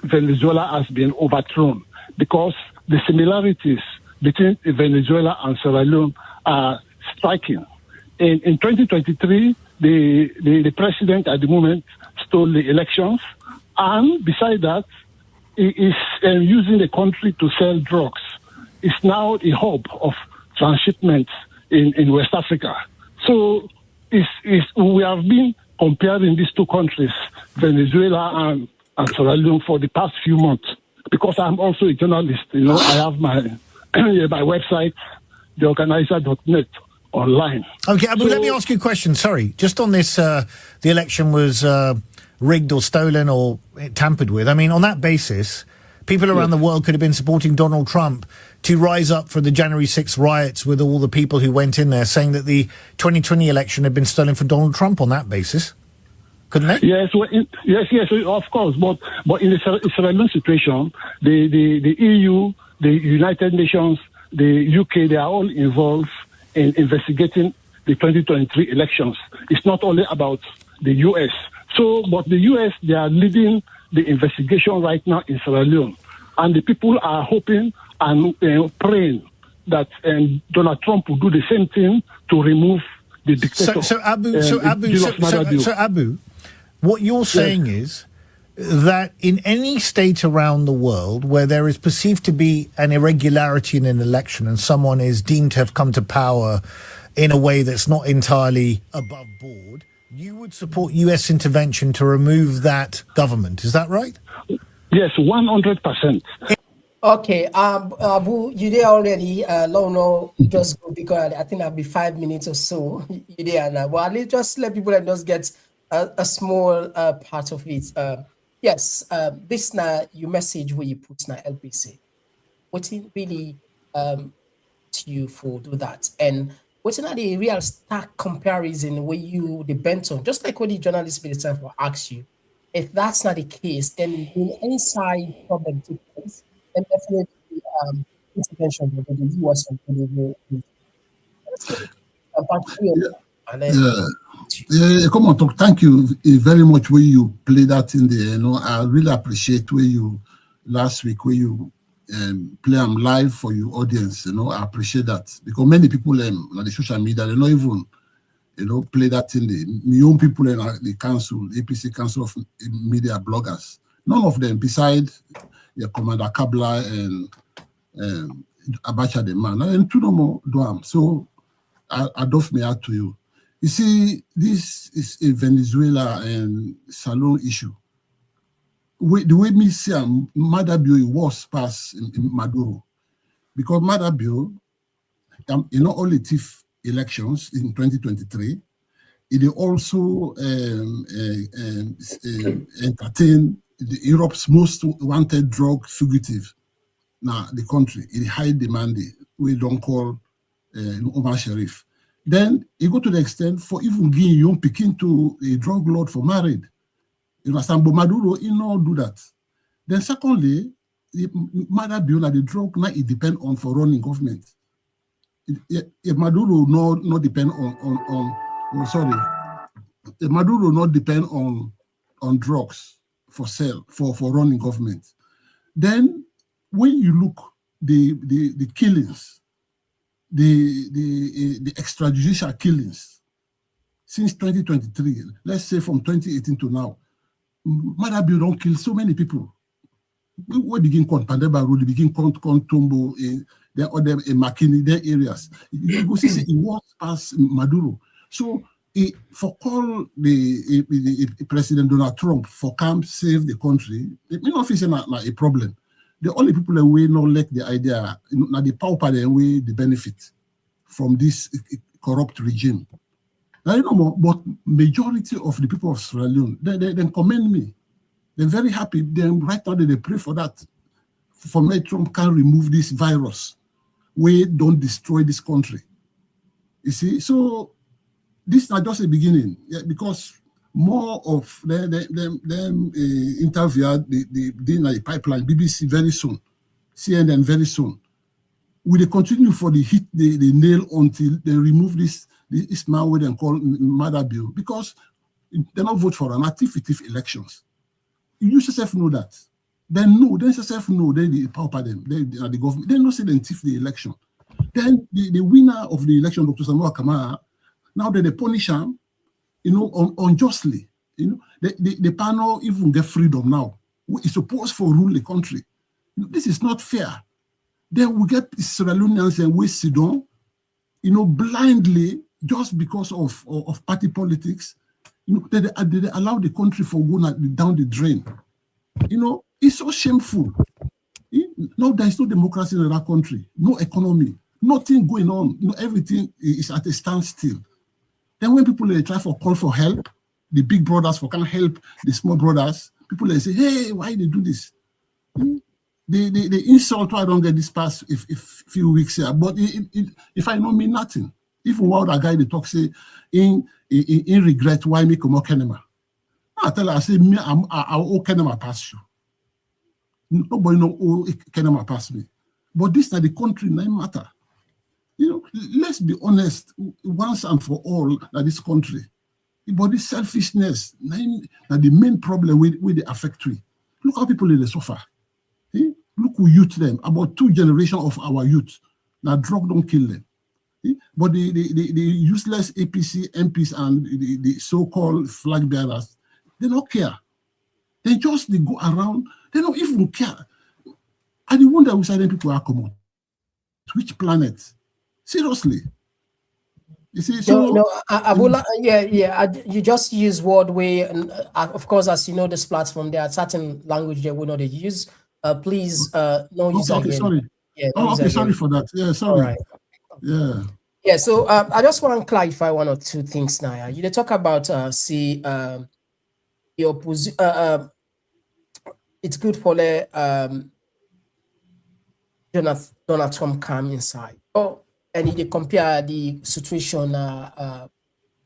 Venezuela has been overthrown because the similarities between Venezuela and Sierra Leone are striking. In 2023, the president at the moment stole the elections, and beside that, he is using the country to sell drugs. It's now a hub of transshipment in West Africa. So we have been comparing these two countries, Venezuela and Sierra Leone, for the past few months. Because I'm also a journalist, I have my my website, theorganizer.net, online. Okay, Abu, let me ask you a question. Sorry, just on this, the election was rigged or stolen or tampered with. I mean, on that basis, people around the world could have been supporting Donald Trump to rise up for the January 6th riots with all the people who went in there, saying that the 2020 election had been stolen for Donald Trump on that basis. Couldn't they? Yes, yes, of course. But in the Sierra Leone situation, the EU, the United Nations, the UK, they are all involved in investigating the 2023 elections. It's not only about the US. So, but the US, they are leading the investigation right now in Sierra Leone. And the people are hoping and praying that Donald Trump will do the same thing to remove the dictator. So Abu, what you're saying is that in any state around the world where there is perceived to be an irregularity in an election and someone is deemed to have come to power in a way that's not entirely above board, you would support US intervention to remove that government. Is that right? Yes, 100%. Okay, Abu, you there already? No, just go because I think that'll be 5 minutes or so. You there now? Well, at least just let people just get a small part of it. Yes, this now your message where you put now LPC. What it really to you for do that, and what's not the real stark comparison where you depend on, just like what the journalist for the time will ask you. If that's not the case, then in any side problem takes place, then definitely intervention will be the US and Komon-Tok, thank you very much where you play that in there. I really appreciate where you last week where you play them live for your audience. I appreciate that because many people on the social media they don't even play that in the young people in the council, APC Council of Media Bloggers. None of them, beside your Commander Kabla and Abacha the man, and two no more do. So I doff me out to you. You see, this is a Venezuela and Salon issue. The way me see Madabio was passed in Maduro, because Madabio, only thief elections in 2023, it also entertain Europe's most wanted drug fugitive. Now the country, it high demand, we don't call Omar Sharif. Then you go to the extent for even giving young picking to a drug lord for married. You understand? But Maduro, he not do that. Then secondly, Maduro, the drug now it depend on for running government. If Maduro not depend Maduro not depend on drugs for sale for running government. Then when you look the killings, the extrajudicial killings since 2023, let's say from 2018 to now, Maduro don't kill so many people. We begin count Pandeba Road, we begin count Tombo, there other Makini, their areas. You go see it was past Maduro. So for call the President Donald Trump for come save the country, it may not face a problem. The only people that we not like the idea, now the power and we the benefit from this corrupt regime. Now but majority of the people of Sierra Leone, they commend me. They're very happy. Then right now they pray for that. For me, Trump can remove this virus. We don't destroy this country. You see, so this is not just the beginning, because more of them interview the pipeline, BBC very soon, CNN very soon. will they continue for the hit the nail until they remove this man what they call mother bill, because they don't vote for an active elections. You yourself know that. Then yourself know, then the power them, the government, they don't say they thief the election. Then the winner of the election, Dr. Samuel Kamara, now that they punish him, unjustly. The panel even get freedom now. It's supposed to rule the country. This is not fair. Then we get Sierra Leoneans and we sit down, blindly just because of party politics. They allow the country for going down the drain. It's so shameful. Now there is no democracy in that country, no economy, nothing going on. Everything is at a standstill. Then when people try for call for help, the big brothers can't help the small brothers, people say, hey, why they do this? They insult why I don't get this past if few weeks here, but if I know mean nothing. Even while that guy they talk say in regret why me come Kenema. I tell her, I say me I owe Kenema pass you. Nobody know who Kenema pass me. But this is the country name matter. Let's be honest once and for all that this country. But this selfishness, that the main problem with the affectory. Look how people in the suffer. Look who youth them. About 2 generations of our youth. Now drug don't kill them. But the useless APC MPs and the so-called flag bearers, they don't care. They go around. They don't even care. And the wonder which them people are common. Which planet? Seriously. You see, so Abula, you just use word way, and of course, as you know, this platform there are certain language they will not use. Please, no use again. Sorry. Yeah, sorry for that. Yeah, sorry. All right. Yeah. So I just want to clarify 1 or 2 things now. You talk about the opposition. It's good for the Donald Trump come inside. And they compare the situation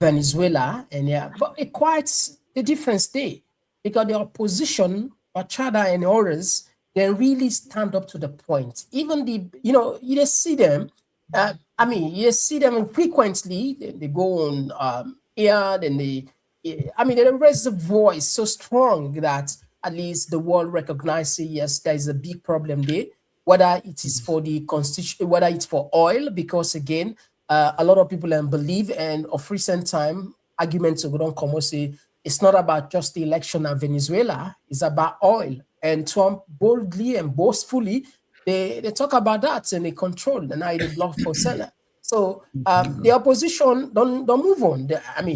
Venezuela and but it quite the difference there, because the opposition, Machada and others, they really stand up to the point. Even you just see them. You see them frequently. They go on air, then they raise the voice so strong that at least the world recognizes, yes, there is a big problem there. Whether it is for the constitution, whether it's for oil, because again, a lot of people believe, and of recent time arguments don't come and say it's not about just the election of Venezuela, it's about oil. And Trump boldly and boastfully they talk about that, and they control, and now they block for Senate. So the opposition don't move on.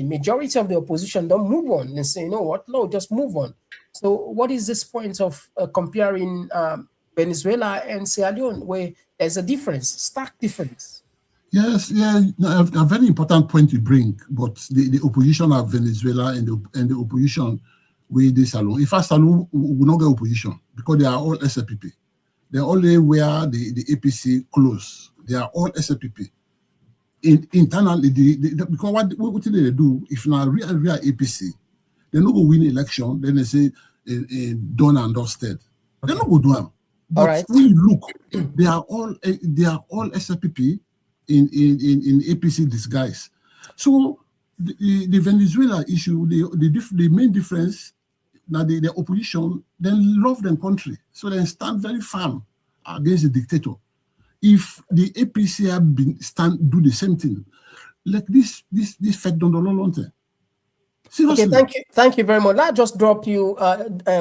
Majority of the opposition don't move on and say, you know what, no, just move on. So what is this point of comparing Venezuela and Sierra Leone, where there's a difference, stark difference? Yes, a very important point you bring, but the opposition of Venezuela and the opposition with this alone. In fact, Salon will not get opposition because they are all SLPP. They only wear the APC clothes. They are all SLPP. Internally, because what did they do? If now real APC, they not go win election, then they say done and dusted. They not go do them. But when you look, they are all SLPP in APC disguise. So the Venezuela issue, the main difference now the opposition then love their country, so they stand very firm against the dictator. If the APC have do the same thing, like this fact don't long term. Seriously. Okay, thank you very much. I'll just drop you,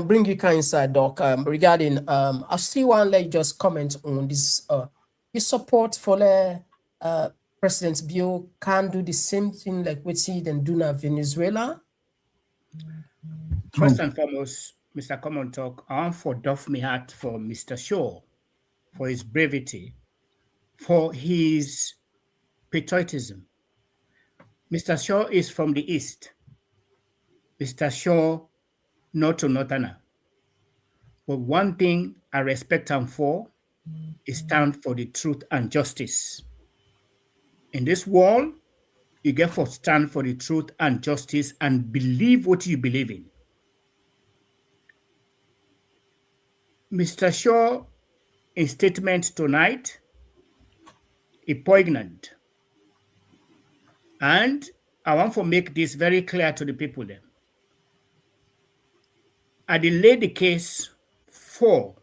bring you inside, Doc, regarding, I still want to let you just comment on this, your support for the President's bill can do the same thing like we see them do now Venezuela. First and foremost, Mr. Komon-Tok, I want for doff me hat for Mr. Shaw, for his brevity, for his patriotism. Mr. Shaw is from the East. Mr. Shaw, not to Northerner. But one thing I respect him for is stand for the truth and justice. In this world, you get to stand for the truth and justice and believe what you believe in. Mr. Shaw, in statement tonight, poignant. And I want to make this very clear to the people then. I delayed the case for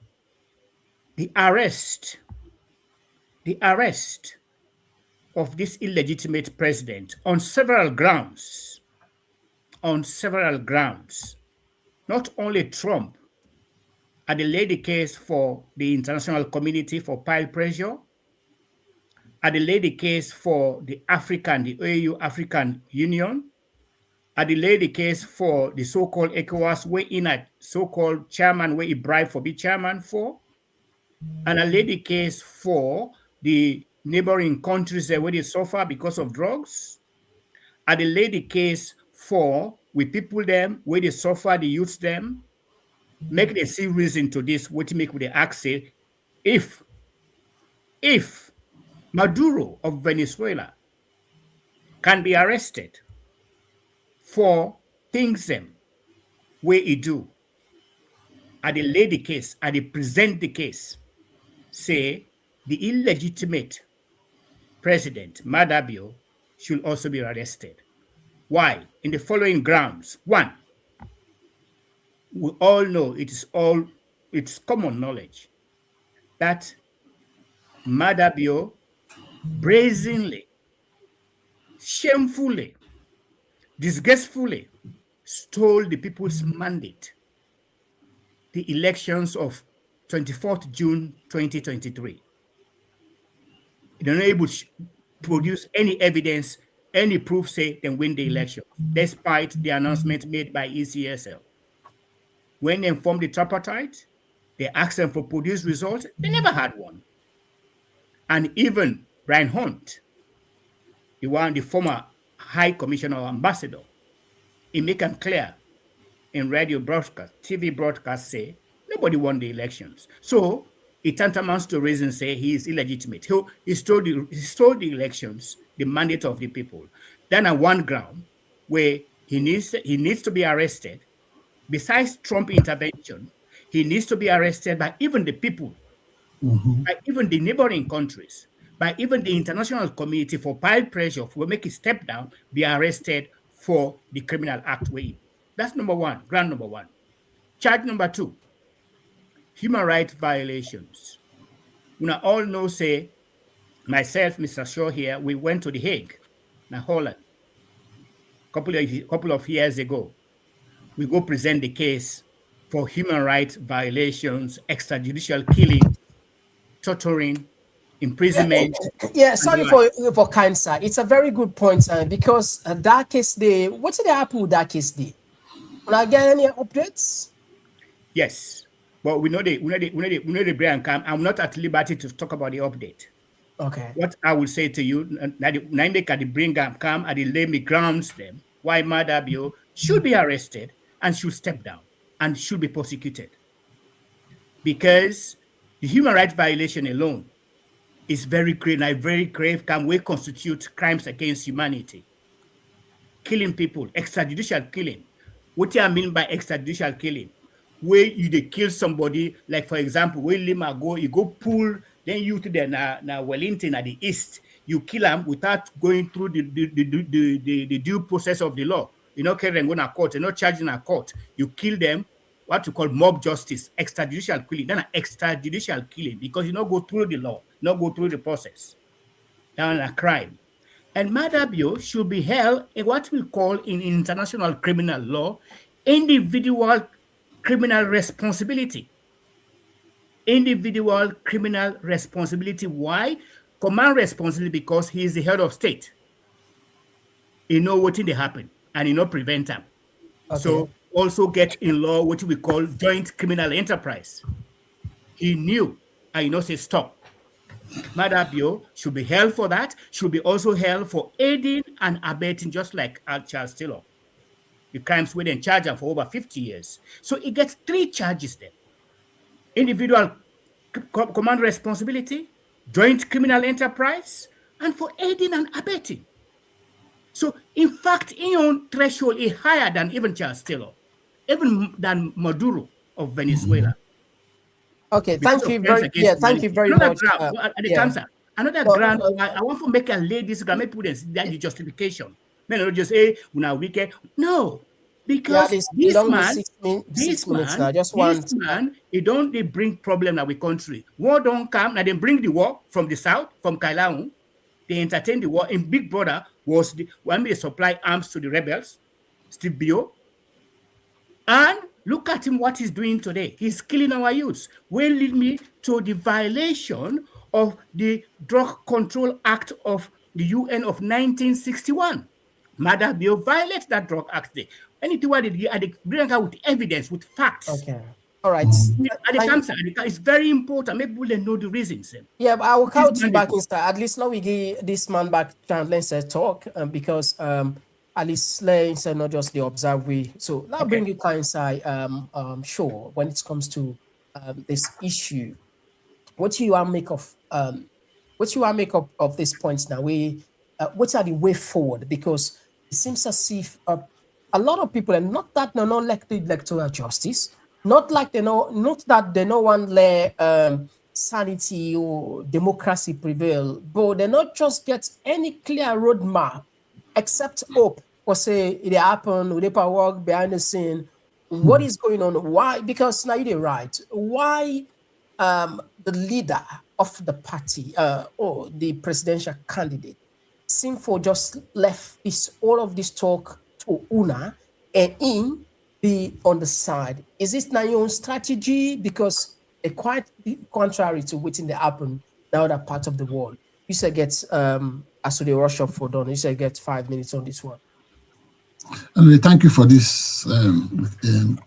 the arrest of this illegitimate president on several grounds. Not only Trump, I delayed the case for the international community for pile pressure. I delayed the case for the AU African Union. I delayed the case for the so-called ECOWAS, where in a so-called chairman, where he bribed for be chairman for. And I laid the case for the neighboring countries where they suffer because of drugs. I delayed the case for with people them where they suffer, the youth them, make the see reason to this, what make with the act say, if Maduro of Venezuela can be arrested for things them where he do, I delay the case, I present the case, say the illegitimate president, Madabio, should also be arrested. Why? In the following grounds. One, we all know it's common knowledge that Madabio brazenly, shamefully, disgracefully stole the people's mandate, the elections of 24th June 2023. They're not able to produce any evidence, any proof, say they win the election, despite the announcement made by ECSL. When they informed the tripartite, they asked them for produce results. They never had one. And even Brian Hunt, the former High Commissioner or Ambassador, he make it clear in radio broadcast, TV broadcast, say nobody won the elections. So it tantamounts to reason say he is illegitimate. He stole the elections, the mandate of the people. Then on one ground where he needs to be arrested. Besides Trump intervention, he needs to be arrested by even the people, by even the neighboring countries, by even the international community for pile pressure, for make it step down, be arrested for the criminal act. That's number one, ground number one. Charge number two, human rights violations. We all know, say, myself, Mr. Shaw here, we went to The Hague, Holland, couple of years ago. We go present the case for human rights violations, extrajudicial killing, torturing, imprisonment. Yeah, sorry for cancer. It's a very good point, because that case day, what's the happen with that case day? Will I get any updates? Yes, but we know the brand come. I'm not at liberty to talk about the update. Okay. What I will say to you, Nine can bring come at the lay me grounds them why Madabio should be arrested and should step down and should be prosecuted. Because the human rights violation alone is very grave, can we constitute crimes against humanity. Killing people, extrajudicial killing. What do I mean by extrajudicial killing? Where you they kill somebody, like for example, where Lima go, you go pull, then you to the na Wellington at the east, you kill them without going through the due process of the law. You're not carrying going to court, you're not charging a court. You kill them, what you call mob justice, extrajudicial killing. Then an extrajudicial killing, because you not go through the law, not go through the process. That's a crime. And Madabio should be held in what we call in international criminal law, individual criminal responsibility. Individual criminal responsibility. Why? Command responsibility because he is the head of state. He know what they happen and he know prevent them. Okay. So also get in law what we call joint criminal enterprise. He knew and he know say stop. Madabio should be held for that, should be also held for aiding and abetting, just like Charles Taylor. The crimes were in charge of for over 50 years. So he gets 3 charges there. Individual command responsibility, joint criminal enterprise, and for aiding and abetting. So, in fact, his own threshold is higher than even Charles Taylor, even than Maduro of Venezuela. Okay, thank you very much. Cancer. Another ground, I want to make a lay this ground, make people that the justification. Men don't just say, "Una wicked." No, because this man, they bring problem in our country. War don't come, now they bring the war from the south, from Kailaung. They entertain the war. And Big Brother was the one they supply arms to the rebels, Steve Bio. And look at him, what he's doing today. He's killing our youths. Will lead me to the violation of the Drug Control Act of the UN of 1961. Mother Bill violates that drug act. Anything where they bring out with evidence, with facts. Okay. All right. It's very important. Maybe we'll know the reasons. Yeah, but I will count you back inside. At least now we give this man back let's talk because at least let's not just the observe we. So now bring you inside sure when it comes to this issue. What you want to make of these points now? What are the way forward? Because it seems as if a lot of people, and not that they don't like the electoral justice, not that they don't want let sanity or democracy prevail, but they not just get any clear roadmap except hope or say it happen, with paper work behind the scene. What is going on? Why? Because now you're right. Why the leader of the party or the presidential candidate seem for just left all of this talk to Una and in be on the side? Is this now your own strategy? Because it quite contrary to what's in the happen now that part of the world. You said get as they rush up for done. You said get 5 minutes on this one. Anyway, thank you for this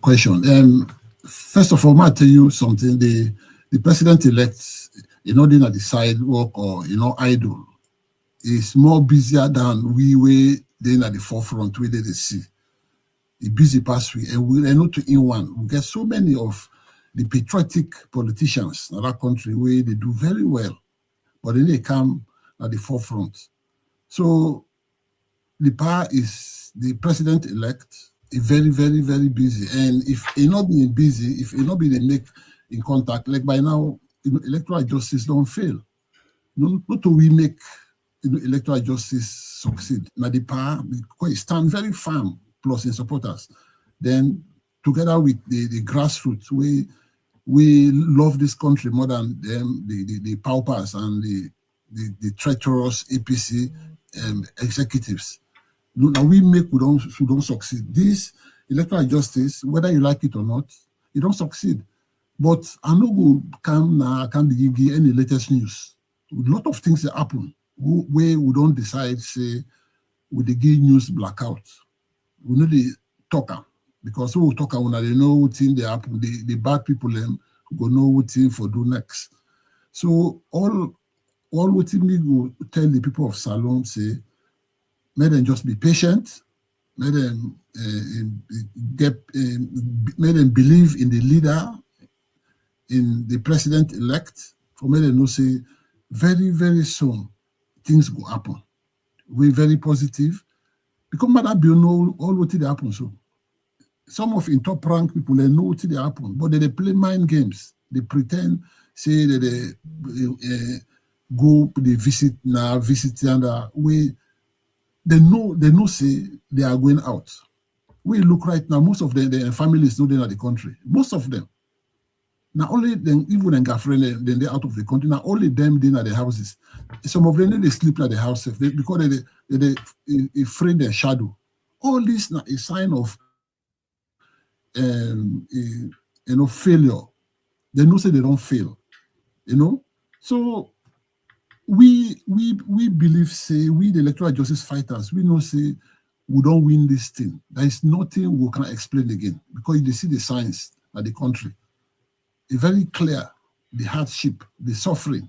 question. First of all, I'll tell you something. The president-elect, doing at the sidewalk or idle, is more busier than we were then at the forefront where they see. The busy past week, and we not to in one. We get so many of the patriotic politicians in that country where they do very well, but then they come at the forefront. So the power is the president-elect is very, very, very busy. And if he not being busy, if he not being make in contact, like by now, electoral justice don't fail. Not to we make electoral justice succeed. Now the power stand very firm, plus in supporters. Then together with the grassroots, we love this country more than them, the paupers and the treacherous APC executives. Now we don't succeed. This electoral justice, whether you like it or not, it don't succeed. But I know we can't give any latest news. A lot of things that happen where we don't decide, say, we give news blackout. We know the talker, because we talk when they know what thing they happen, the bad people them go know what thing for do next. So all what we go tell the people of Salon, say, may them just be patient, may them may them believe in the leader, in the president-elect, for me to know, say, very, very soon, things will happen. We're very positive. Because Madam Bill know all what did happen. So some of in top rank people, they know what did happen, but they play mind games. They pretend, say that they go, they visit now, visit the other way. They know, say they are going out. We look right now, most of them, their families know they're in the country. Most of them. Now only them, even in girlfriend, then they're out of the country. Now only them in their houses. Some of them they sleep at the house because they afraid their shadow. All this now is a sign of failure. They know say they don't fail. So we believe, say, we the electoral justice fighters, we know say we don't win this thing. There is nothing we can explain again because they see the signs at the country. It's very clear, the hardship, the suffering,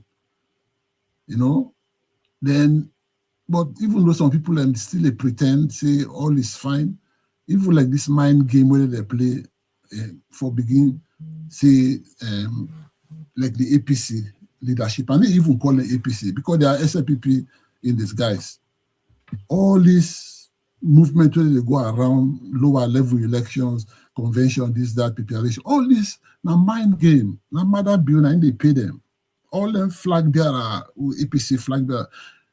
then, but even though some people still pretend, say all is fine, even like this mind game where they play for begin, say, like the APC leadership, and they even call it APC because they are SLPP in disguise. All this movement where they go around lower level elections, convention, this, that, preparation, all this, now mind game, now Mother Bill, and they pay them. all them flag bearer, APC flag bearer,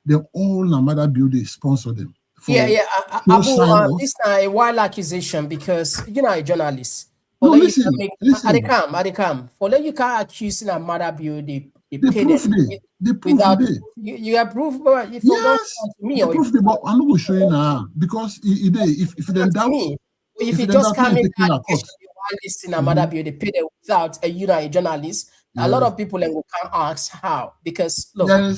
they all Namada building sponsor them. Abu, this is a wild accusation because you know a journalist. No, listen. At the camp. For let you can't accuse in a mother building. They proof it. They proof it. You have proof. Yes, they proof it. But I'm not going to show you now because if they doubt, if you just come in in a mother building, pay them without a journalist. A lot of people will can ask how because look, no,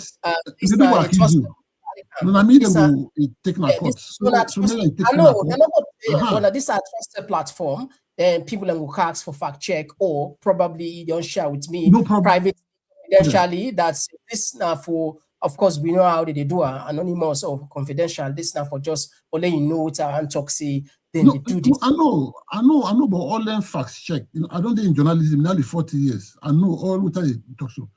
I mean, them will take my courts. I know, this is a trusted platform. Then people will ask for fact check or probably don't share with me private confidentially. That's this now for, of course, we know how they do anonymous or confidential. This now for just only you know it's and toxic. Then they do this. I know, but all them facts check. You know, I don't think in journalism nearly 40 years. I know all what I talk so.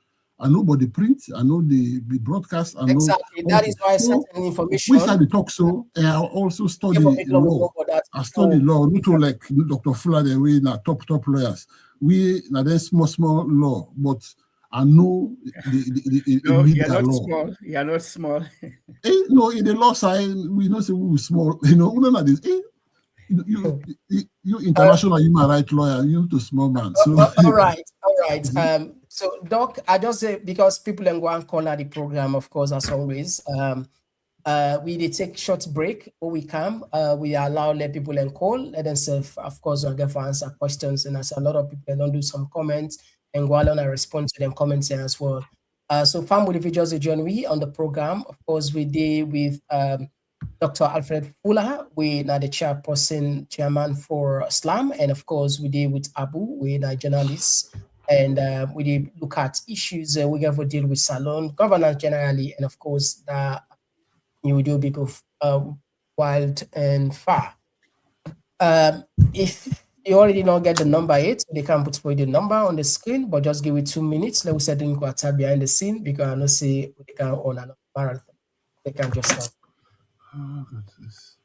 I know about the print, I know the broadcast, I know exactly. That is why certain information. We started talk so, and I also study law. I study law, not like Dr. Fullah, the way now top lawyers. We now then small law, but I know the no, media you're not law. Small. You're not small. No, in the law side, we know say we small. You know, none of this. You international human rights lawyer, you to small man. So all right. So Doc, I just say because people and go and call the program, of course, as always. We did take short break when we come. We allow let people and call, let themselves, of course, get for answer questions. And as a lot of people don't do some comments and go along and respond to them comments as well. So family individuals join we on the program. Of course, we did with Dr. Alfred Fullah, we are the chairman for SLAM, and of course we did with Abu, we are journalists, and we did look at issues we have to deal with salon governance generally, and of course the new deal big of wild and far. If you already don't get the number yet, they can put for you the number on the screen, but just give it 2 minutes. Let me set in quarter behind the scene because I know see they can on another marathon. They can just start. Oh, goodness.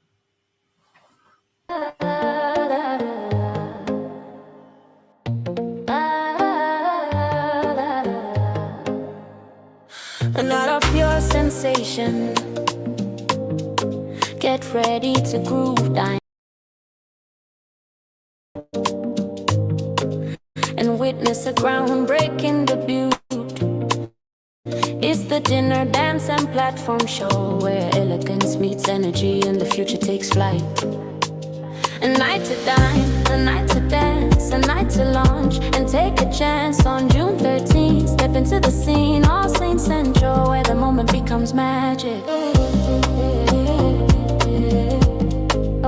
And out of pure sensation, get ready to groove down and witness a groundbreaking debut. It's the dinner, dance, and platform show where elegance meets energy and the future takes flight. A night to dine, a night to dance, a night to launch and take a chance on June 13th. Step into the scene, All Saints Central, where the moment becomes magic.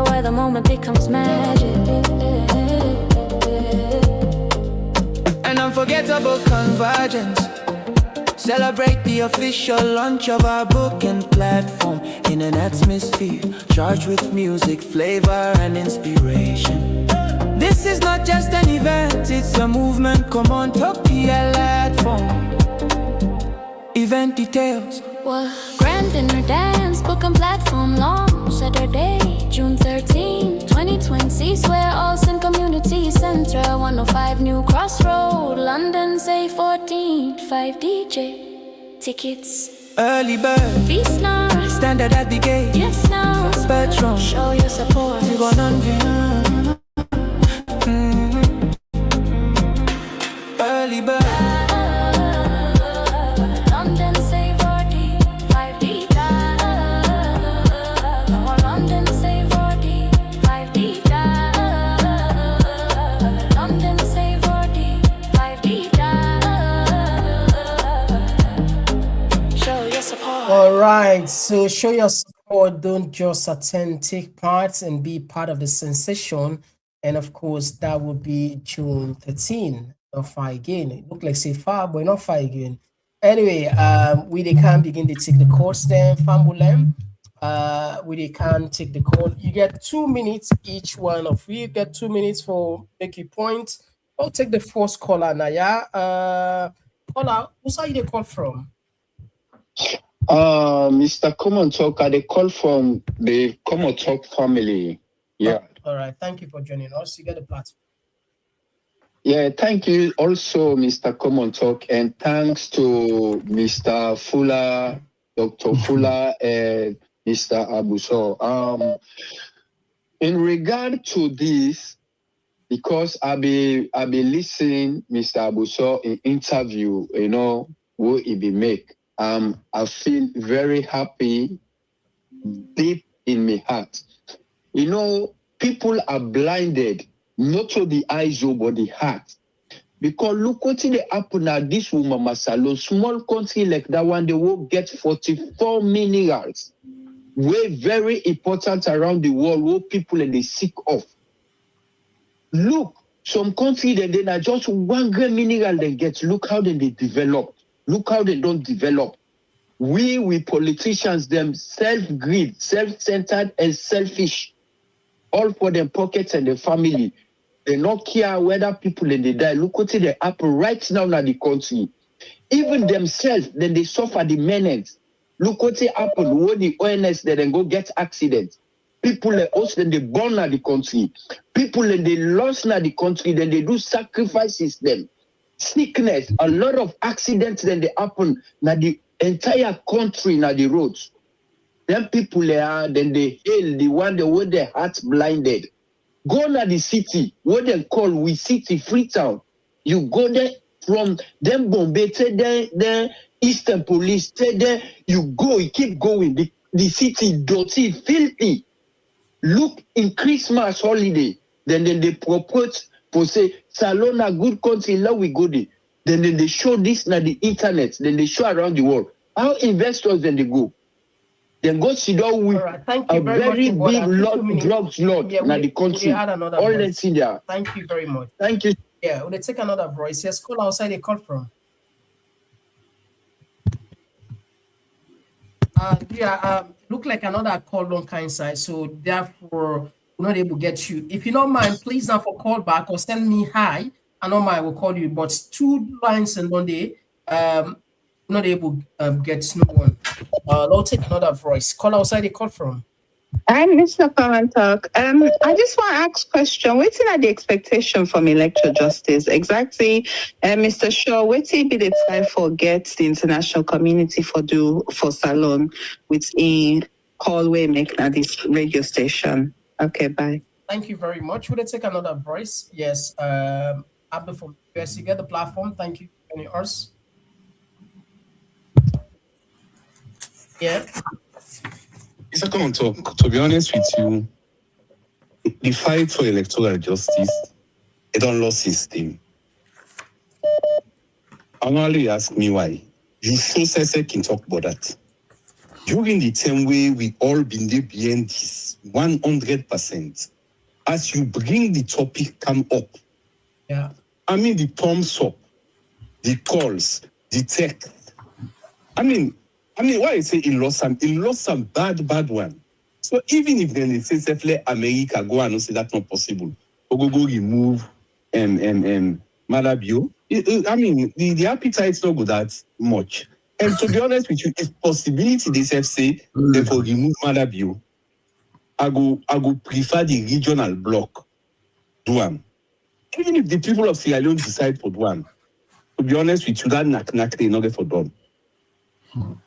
Where the moment becomes magic. An unforgettable convergence. Celebrate the official launch of our book and platform in an atmosphere charged with music, flavor, and inspiration. This is not just an event, it's a movement. Komon-Tok platform. Event details. What? Grand dinner dance, book and platform launch Saturday, June 13, 2020. Swear Olsen Community Center, 105 New Crossroad, London, say 14, 5 DJ. Tickets. Early bird. Feast now. Standard at the gate. Yes now. Spectrum. Show your support. You gonna Early bird. London, say 40, 5 DJ. London, say 40, 5 DJ. London, say 40, 5 DJ. All right, so show your support. Don't just attend, take part and be part of the sensation. And of course, that will be June 13. Not far again. It look like say far, but not far again. Anyway, we can begin to take the course then, Fambulem. We can take the call. You get 2 minutes each one of you. Get 2 minutes for make a point. I'll take the first caller now. Yeah. Caller, who's are you call from? Mr. Komon-Tok, I call from the Komon-Tok family. Yeah. All right. Thank you for joining us. You get the platform. Yeah, thank you also, Mr. Komon-Tok, and thanks to Mr. Fullah, Dr. Fullah, and Mr. Abuso. In regard to this, because I be listening, Mr. Abuso, in interview, what he be make. I feel very happy deep in my heart. People are blinded, not to the eyes, but the heart. Because look what they happen now, this woman, Masalo, small country like that one, they will get 44 minerals. Way very important around the world, what people are they sick of. Look, some country they are just 1 gram mineral they get. Look how they develop. Look how they don't develop. We politicians, them self-greed, self-centered and selfish. All for their pockets and their family. They not care whether people they die. Look what they happen right now in the country. Even themselves, then they suffer the menace. Look what happen when the ONS they then go get accidents. People they also then they born in the country. People then they lost in the country, then they do sacrifices them. Sickness, a lot of accidents then they happen in the entire country in the roads. Then people they are, then they hail the one that with their hearts blinded. Go to the city, what they call we city, Freetown. You go there from them Bombay to the Eastern Police, to there, you go, you keep going. The city dirty, filthy. Look in Christmas holiday, then they propose for say Salon a good country, now we go there. Then they show this na the internet, then they show around the world. How investors then they go? Then go sit down with a very big drugs lord in the country. All let's see there. Thank you very much. Thank you. Yeah, we'll take another voice. Yes, call outside they call from. Look like another call on kind side, so therefore we're not able to get you. If you don't mind, please now for call back or send me hi. I know I will call you, but 2 lines and 1 day, not able to get no one. I'll take another voice. Call outside they call from. I'm Mr. Komon-Tok. I just want to ask a question. What's in the expectation from electoral justice? Exactly, Mr. Shaw, what's be the time for get the international community for Salon with a callway make at this radio station? Okay, bye. Thank you very much. Would I take another voice? Yes. Abdul from US, you get the platform. Thank you for joining us. Yeah. Mr. Komon-Tok, to be honest with you, the fight for electoral justice, it don't lost system. Annually ask me why. You sure say can talk about that. During the same way we all been there behind this 100%. As you bring the topic come up. Yeah. I mean the thumbs up, the calls, the text. I mean, why I say it lost some bad one. So even if then they say safely America go and say that's not possible, or go remove Malabio. The appetite's not good that much. And to be honest with you, if possibility they say therefore remove Malabio, I go prefer the regional bloc do one. Even if the people of Sierra Leone decide for one, to be honest with you, that knock they not get for done.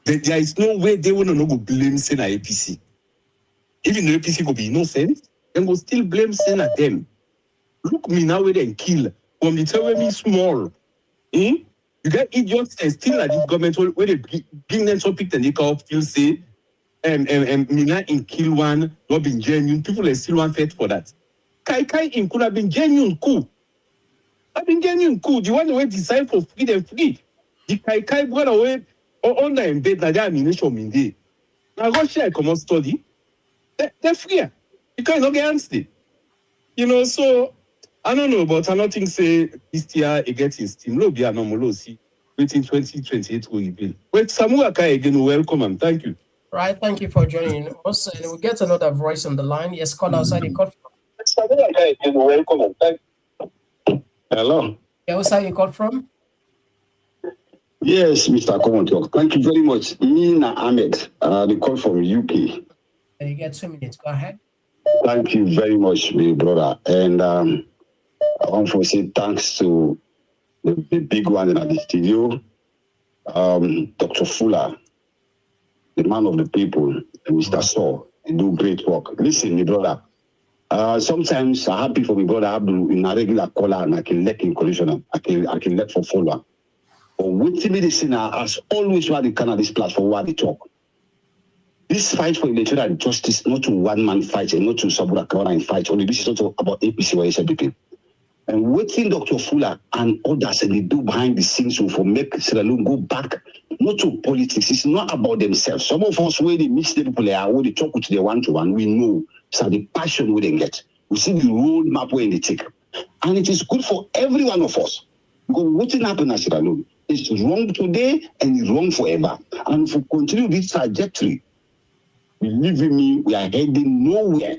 There is no way they will not go blame Sena APC. Even the APC will be innocent, and will still blame Sena them. Look me now where they kill. When they tell me small, you get idiots and still at this government where they bring them topic and they come up still say, Mina in kill one, not been genuine. People are still want fight for that. Kai in could have been genuine coup. I've been genuine coup. The one who decide for free and free. The Kai brought away. On the embed na the ammunition in there. Now go share come study. They're free. You can't get answer. So I don't know, but I don't think say this year it gets his team. No be a normal see. Waiting 2028 will reveal. Wait, Samuel Kai again, welcome and thank you. Right, thank you for joining us. And we'll get another voice on the line. Yes, call outside the call. Samuel Kai again, welcome and thank you. Hello. Yeah, what's how you call from? Yes, Mr. Komon-Tok. Thank you very much. Nina Ahmed, the call from UK. And you get 2 minutes. Go ahead. Thank you very much, my brother. And I want to say thanks to the big one in the studio, Dr. Fullah, the man of the people, and Mr. Saw. They do great work. Listen, my brother. Sometimes I'm happy for my brother Abdul in a regular caller and I can let him collision. I can let for Fullah. But with medicine as always why they can this platform where they talk. This fight for electoral justice, not to one man fight and not to Sabura Kawana fight. Only this is not about APC or SLPP. And waiting Dr. Fullah and others and they do behind the scenes for make Sierra Leone go back, not to politics. It's not about themselves. Some of us where they mix the people there, where they talk with the one-to-one, we know so the passion we then get. We see the roadmap where they take. And it is good for every one of us. Because what happened at Sierra Leone is wrong today and it's wrong forever. And if we continue this trajectory, believe me, we are heading nowhere.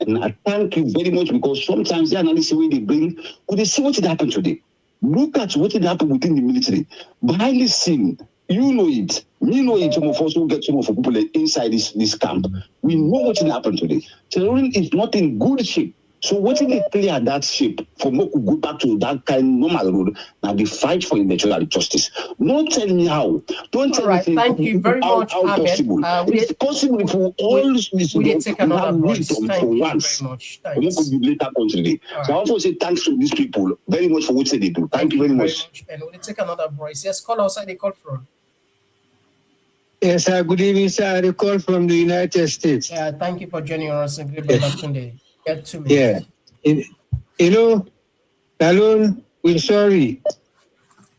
And I thank you very much because sometimes the analysis when they bring, well, they see what did happen today. Look at what did happen within the military. Behind the scene, you know it. Me know it. Some of us will get some of the people inside this camp. We know what did happen today. Terrorism is not in good shape. So what if they clear that shape for more to go back to that kind of normal road? Now the fight for electoral justice. Don't tell me how. Don't tell me thank you very much, how possible. It's possible for all this to take another voice. Thank for you once. very much. We could be later on today. So I also say thanks to these people very much for what they do. Thank you very much. And we'll take another voice. Yes, call outside the call from. Yes, sir. Good evening, sir. I call from the United States. Yeah, thank you for joining us. And good day. Get to me. Yeah. You know, alone, we're sorry.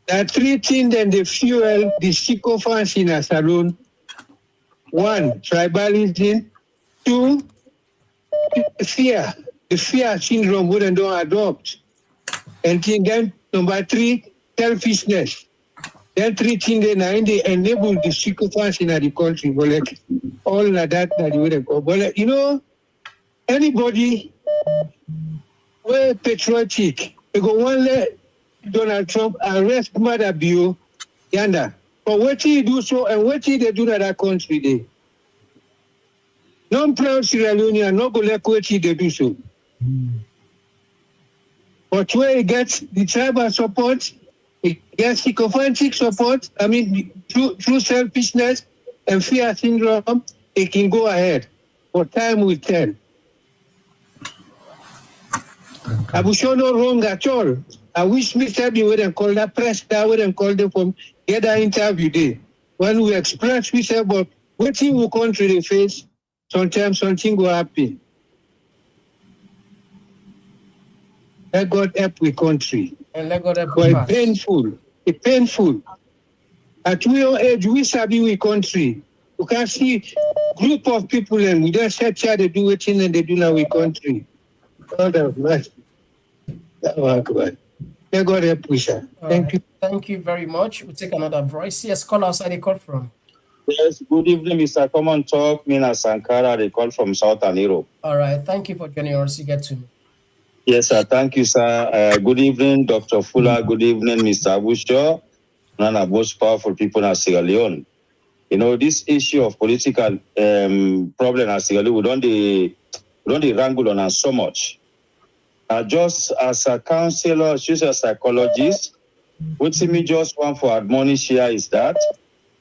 There are three things that they fuel the sycophants in us alone. One, tribalism. Two, fear. The fear syndrome we don't adopt. And then number three, selfishness. Then three things they enable the sycophants in the country. But like all of that you would go. But like, you know, anybody we're patriotic. We go one let Donald Trump arrest Mother Bio yanda. But what he do so and what he they do to that country there? Non-proud Sierra Leone no go let what he they do so. But where he gets the tribal support, he gets sycophantic support, I mean through selfishness and fear syndrome, he can go ahead. But time will tell. I was sure no wrong at all. I wish Mr. B would have called that press, that would have called them from get that interview there. When we express, we say, but what thing will country they face, sometimes something will happen. Let God help the country. And let God help but it's painful. At your age, we sabi we country. You can see group of people and we just set how they do it in and they do now we country. God have mercy. Let God help we, sir. Thank you. Thank you very much. We'll take another voice. Yes, call outside the call from. Yes, good evening, Mr. Komon-Tok. Mina Sankara, they call from Southern Europe. All right, thank you for joining us. You get to me. Yes, sir. Thank you, sir. Good evening, Dr. Fullah. Good evening, Mr. Abusho. One of the most powerful people in Sierra Leone. You know, this issue of political problem in Sierra Leone, we don't wrangle on us so much. Just as a counselor, she's a psychologist, what me just want for admonish here is that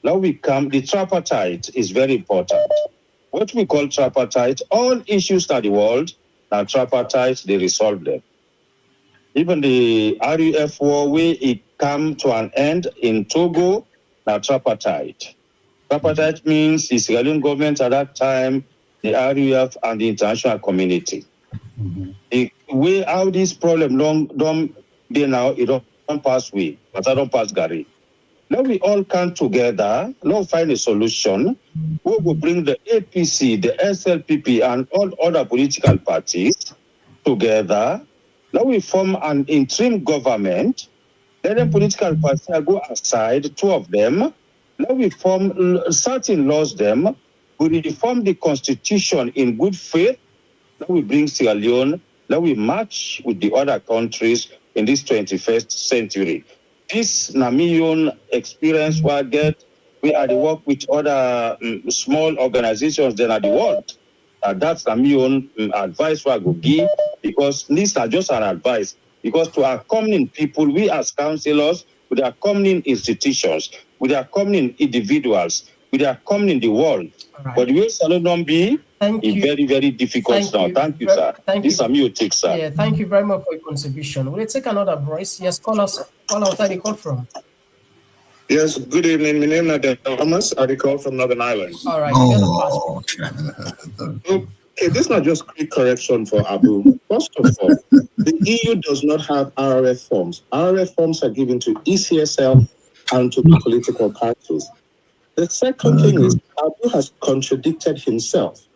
now we come, the tripartite is very important. What we call tripartite, all issues in the world, now tripartite, they resolve them. Even the RUF war, where it come to an end in Togo, now tripartite. Tripartite means the Sierra Leone government at that time, the RUF and the international community. Mm-hmm. The way how this problem don't be now, it don't pass way, but I don't pass Gary. Now we all come together, now find a solution. We will bring the APC, the SLPP, and all other political parties together. Now we form an interim government. Let the political parties go aside, two of them. Now we form certain laws them. We reform the constitution in good faith. Now we bring Sierra Leone. Now we match with the other countries in this 21st century. This Namion experience we get, we are the work with other small organizations that are the world. That's Namion advice we go give because these are just an advice. Because to our coming people, we as councillors, with our coming institutions, with our coming individuals, with our coming the world. Right. But we shall not be very, very difficult now. Thank you, sir. This is a take, sir. Yeah, thank you very much for your contribution. Will you take another voice? Yes, call outside the call from. Yes, good evening. My name is Thomas. I call from Northern Ireland. All right. Okay, this is not just quick correction for Abu. First of all, the EU does not have RRF forms. RRF forms are given to ECSL and to the political parties. The second thing is Abu has contradicted himself.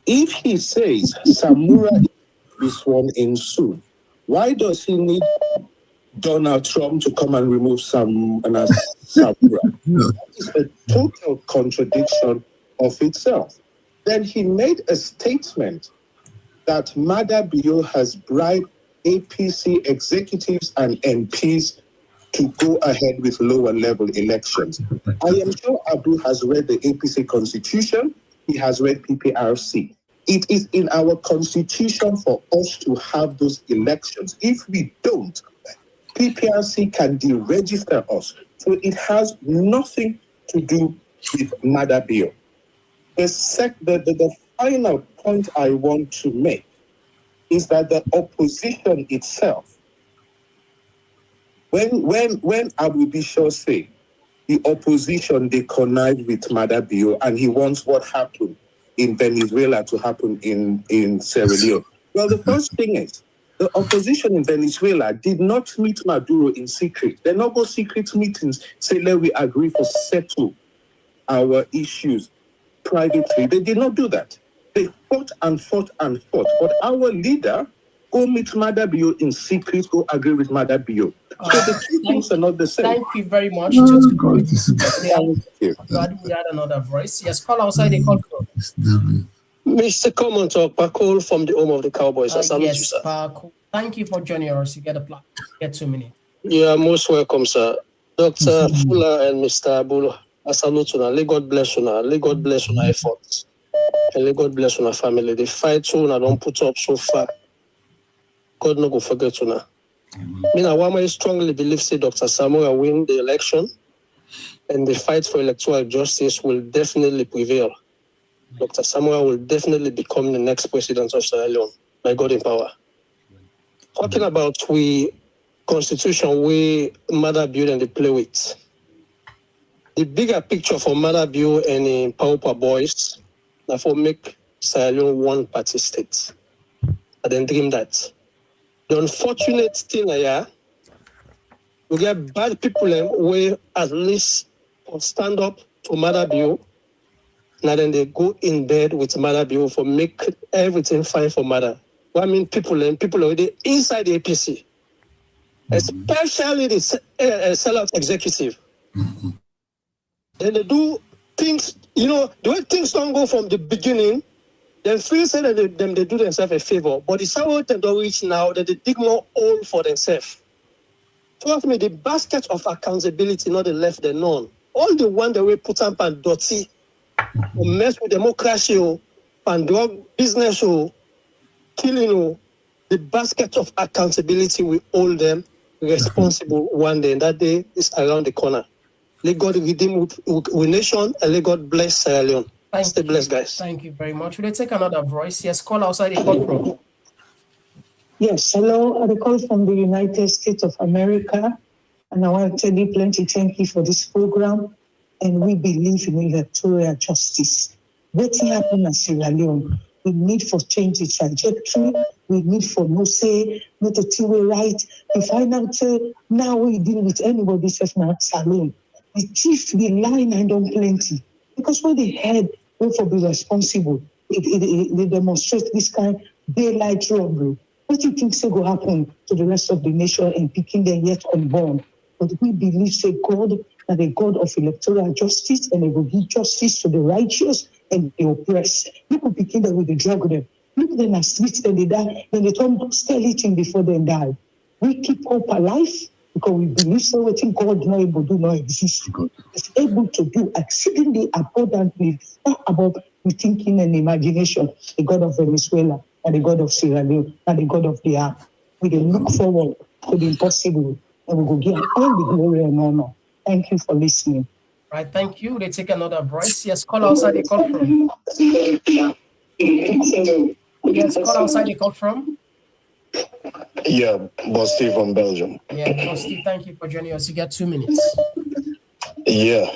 If he says Samura is to be sworn in soon, why does he need Donald Trump to come and remove Samura? That is a total contradiction of itself. Then he made a statement that Mada Bio has bribed APC executives and MPs to go ahead with lower level elections. I am sure Abu has read the APC constitution. He has read PPRC. It is in our constitution for us to have those elections. If we don't, PPRC can deregister us. So it has nothing to do with Mada Bio. The final point I want to make is that the opposition itself, when Abu Bisho say the opposition, they connive with Mada Bio and he wants what happened in Venezuela to happen in Sierra Leone. Well, the first thing is, the opposition in Venezuela did not meet Maduro in secret. There are no secret meetings, say, let we agree to settle our issues privately. They did not do that. They fought and fought and fought. But our leader, go meet Mada Bio in secret, go agree with Mada Bio. So the two things are not the same. Thank you very much. God, Glad we had another voice. Yes, call outside the call. Mr. Komon-Tok, Pakul from the home of the Cowboys. Yes, Pakul. Thank you for joining us. You get a plan. Get 2 minutes. You are most welcome, sir. Dr. Fullah and Mr. Abu, I salute you. Let God bless you. Let God bless your efforts. And let God bless your family. The fight soon I don't put up so far. God no go forget you now. I strongly believe say Dr. Samura win the election and the fight for electoral justice will definitely prevail. Dr. Samura will definitely become the next president of Sierra Leone. By God in power. Talking about we constitution we Mada Bio and they play with. The bigger picture for Mada Bio and in Paupa boys, now for make Sierra Leone one party state. I didn't dream that. The unfortunate thing here, we get bad people who at least stand up to Mada Bio. Now then they go in bed with Mada Bio for make everything fine for Mada. Well, I mean people already inside the APC, especially the sellout executive. Then they do things, the way things don't go from the beginning, then feel say that they do themselves a favor. But the sour they don't reach now, that they dig more hole for themselves. Trust me, the basket of accountability, not the left, the none. All the one that we put up and dirty, mess with democracy, and drug business, killing, the basket of accountability, we hold them responsible one day, and that day is around the corner. Let God redeem with nation, and let God bless Sierra Leone. Stay blessed, guys. Thank you very much. Will you take another voice? Yes, call outside the call from. Yes, hello. I call from the United States of America, and I want to tell you thank you for this program. And we believe in electoral justice. What's happening in Sierra Leone? We need for change the trajectory. We need for no say, not to see we right. We find out now we deal with anybody except not salon. The thief, the line, and don't plenty. Because when they head, we for be responsible. They demonstrate this kind of daylight robbery. What do you think will happen to the rest of the nation in picking them yet unborn? But we believe, say, God, that the God of electoral justice, and they will give justice to the righteous and the oppressed. People begin them with the drug them. Look at them as streets, then they die, then they don't still eating before they die. We keep hope alive because we believe so. We think God not able to do not exist. It's able to do exceedingly abundantly, not about the thinking and imagination. The God of Venezuela and the God of Sierra Leone and the God of the earth. We can look forward could be impossible. And we go give all the glory and honor. Thank you for listening. Right, thank you. They take another voice. Yes, call outside the call from. Yes, call outside the call from. Yeah, Bosti from Belgium. Yeah, Bosti, thank you for joining us. You got 2 minutes. Yeah.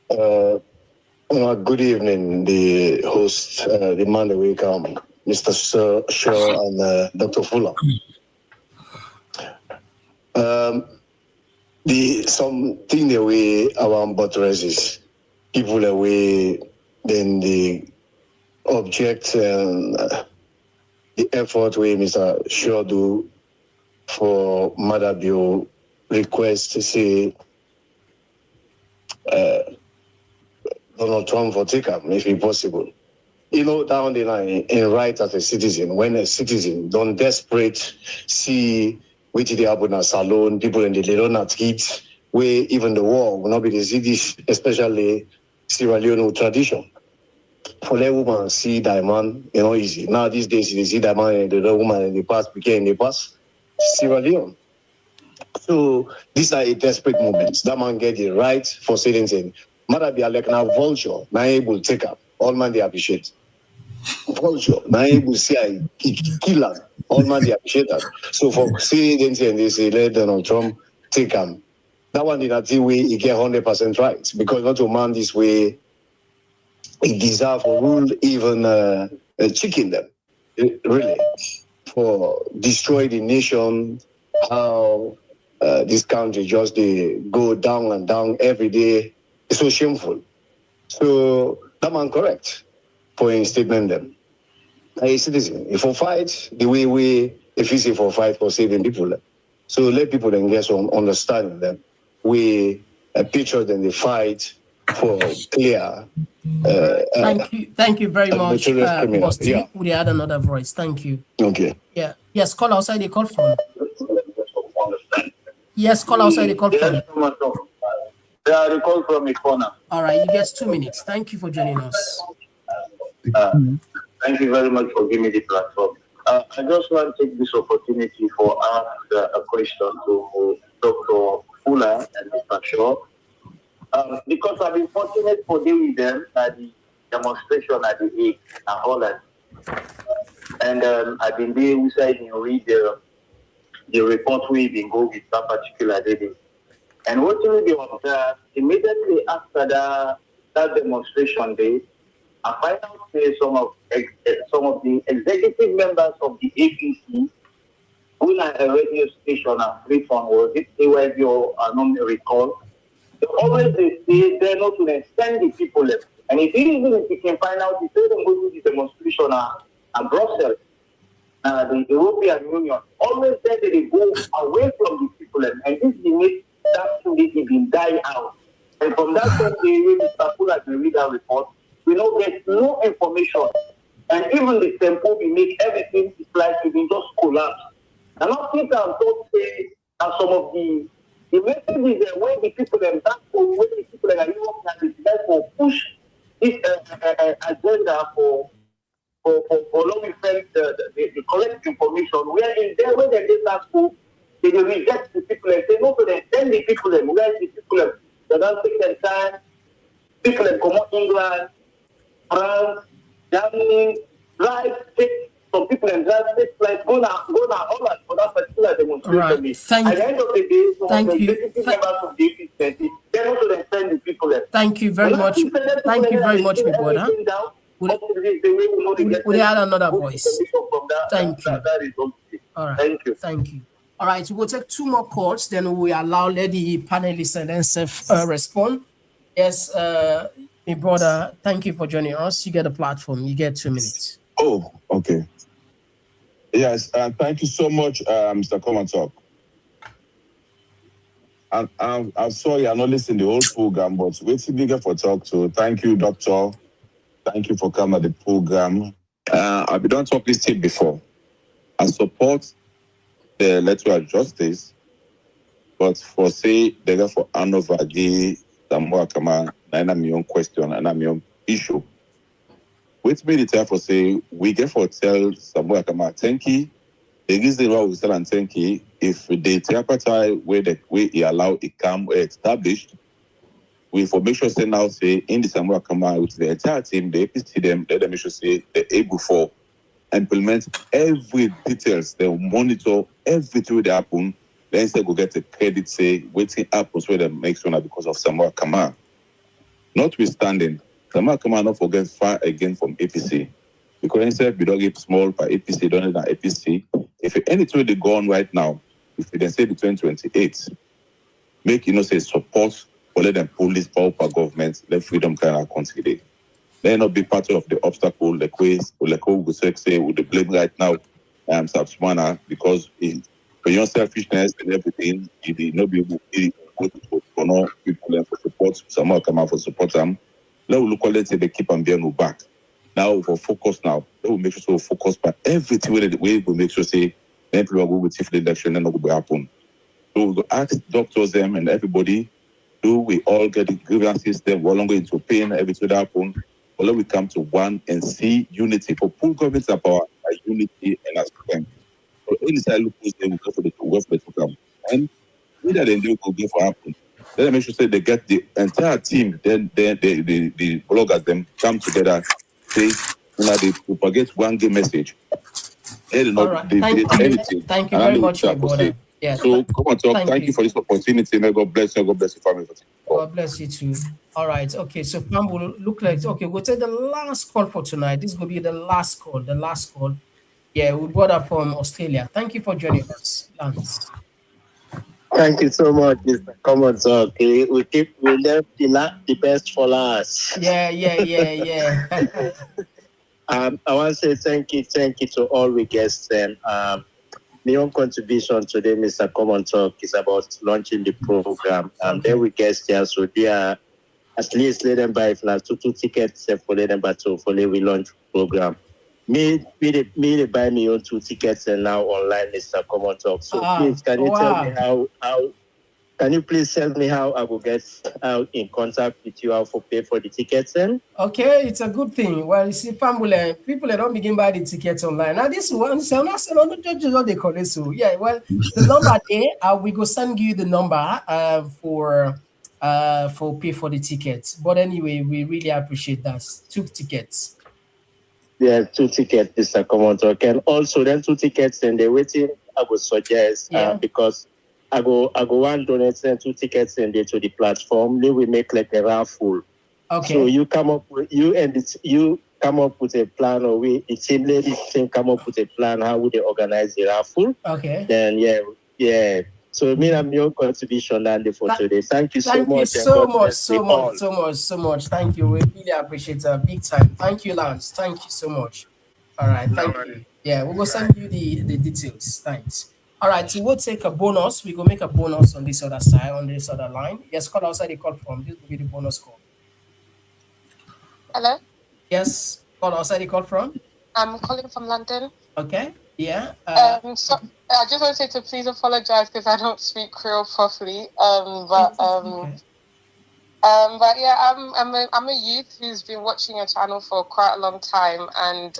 Good evening, the host, the man that we come, Mr. Shaw and Dr. Fullah. Something that we around buttress is people away, then the object and the effort we Mr. Shaw do for Mother Bill request to see Donald Trump for take up, if it's possible. You know, down the line, in right as a citizen, when a citizen don't desperate see which they happen at salon, people in the little not eat, where even the war will not be the cities, especially Sierra Leone tradition. For that woman see diamond, you know, easy. Now these days they see diamond and the woman in the past became in the past, Sierra Leone. So these are a desperate moments. That man get the right for saying things. Mother be like now vulture, now able to take up. All man they appreciate. Vulture, now able to see I kill her. All man they appreciate that. So for saying anything, they say let Donald Trump take him. That one in that way he get 100% right because not a man this way he deserve to rule even chicken them really for destroy the nation. How this country just they go down and down every day. It's so shameful. So that man correct for his statement them. A citizen, if we fight the way if you say for fight for saving people. So let people then get some understanding them. We picture them the fight for clear. Thank you very much, Bosti. Yeah. We had another voice. Thank you. Okay. Yeah. Yes, call outside the call from. Yes, call outside the call from. Yeah, I call from a corner. All right, you get 2 minutes. Thank you for joining us. Thank you very much for giving me the platform. I just want to take this opportunity for ask a question to Dr. Fullah and Mr. Shaw. Because I've been fortunate for dealing with them at the demonstration at the Hague and all that. And I've been there inside and read the report we've been going with that particular day. And what will be observed immediately after that demonstration day, I find out some of the executive members of the APC who are a radio station at Freetown, was it AYV or I don't recall. They always say they're not to extend the people left. And if you can find out, if they don't go to the demonstration at Brussels, the European Union, always say that they go away from the people left. And this makes that community been die out. And from that point, Mr. Fullah can read that report. We know there's no information. And even the tempo, we make everything is like to be just collapse. And I think I'm told say that some of the messages that when the people are back or when the people are Europe and for push this agenda for long the correct information, where in there when they get that school, they will reject the people and say no to them, send the people and where the people they don't take their time, people that come out England, France, Germany, drive, take some people and drive, take flights, go now, all that for that particular demonstration. Right. At the end of the day, some of the executive members of the APC, they want to send the people there. Thank you very much. Thank you very much, my brother. We had another voice. Thank you. All right. Thank you. Thank you. All right, we'll take 2 more calls, then we allow the panelists and then respond. Yes, my brother, thank you for joining us. You get a platform. You get 2 minutes. Oh, okay. Yes, thank you so much, Mr. Komon-Tok. I'm sorry I'm not listening to the whole program, but waiting bigger for talk to. Thank you, Doctor. Thank you for coming to the program. I've been on talk this tip before. I support the electoral justice, but for say they go for Anova the more kama na my own question and my own issue. With me the time for say we get for tell somewhere kama thank you The reason why we sell and think if the tripartite where he allow it come established, we for make sure say now say in the Samoa Command with the entire team, the APC them, let them make sure say they're able for implement every details, they monitor everything that happen. Then say go get a credit say waiting happens where they make sure because of Samoa Command. Notwithstanding, Samoa Command not forget far again from APC. Because instead we don't get small by APC, don't have APC. If anything they go on right now, if they say between 28, make say support or let them police power per government, let freedom kind of consider. They not be part of the obstacle, the quiz, or like we say with the blame right now, Sabswana, because for your selfishness and everything, you did not be able to for no people for support, someone come out for support them. Let we look at it, they keep on being back. Now for focus now, they will make sure to focus by everything the way we make sure say then people will go with the election and not will happen. So we go ask doctors them and everybody, do we all get the grievances them, we're longer into pain, everything that happen. Or let we come to one and see unity. For full governments are power, unity and as strength. So anytime look they will go for the program. And either they do go for happen. Then I make sure say they get the entire team, then the bloggers them come together, say they propagate one game message. They do not deviate anything. Thank you very much, my brother. Yeah. So Komon-Tok, thank you for this opportunity. May God bless you. God bless your family. God bless you too. All right. Okay. So Pam will look like we'll take the last call for tonight. This will be the last call. The last call. Yeah, we brought her from Australia. Thank you for joining us, Lance. Thank you so much, Mr. Komon-Tok. We left the best for last. Yeah. I want to say thank you to all we guests and my own contribution today, Mr. Komon-Tok, is about launching the program. Then we guests here, so they are at least let them buy two tickets for let them buy for we launch program. Me they buy me own 2 tickets and now online, Mr. Komon-Tok. So please, can you tell me how? Can you please tell me how I will get out in contact with you? How to pay for the tickets then? Okay, it's a good thing. Well, you see, family people that don't begin buy the tickets online. Now this one, so not the judges what they call it. So yeah, well, the number there, we go send you the number for pay for the tickets. But anyway, we really appreciate that. 2 tickets. Yeah, 2 tickets, Mr. Komon-Tok. And also then 2 tickets and they're waiting, I would suggest because I go one donate 2 tickets and they to the platform. Then we make like a raffle. Okay. So you come up with a plan, or the team ladies can come up with a plan how would they organize the raffle. Okay. Then yeah. So I'm your contribution and for today. Thank you so much. Thank you so much. Thank you. We really appreciate it big time. Thank you, Lance. Thank you so much. All right, thank you. Yeah, we will send you the details. Thanks. All right, so we'll take a bonus. We go make a bonus on this other side, on this other line. Yes, call outside the call from. This will be the bonus call. Hello? Yes, call outside the call from. I'm calling from London. Okay, yeah. So I just want to say to please apologize because I don't speak Creole properly. But yeah, I'm a youth who's been watching your channel for quite a long time, and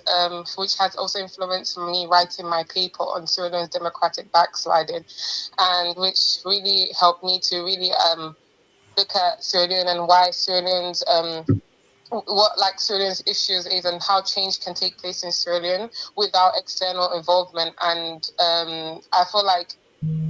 which has also influenced me writing my paper on Sierra Leone's democratic backsliding, and which really helped me to really look at Sierra Leone and why Sierra Leone's what Sierra Leone's issues is and how change can take place in Sierra Leone without external involvement. And I feel like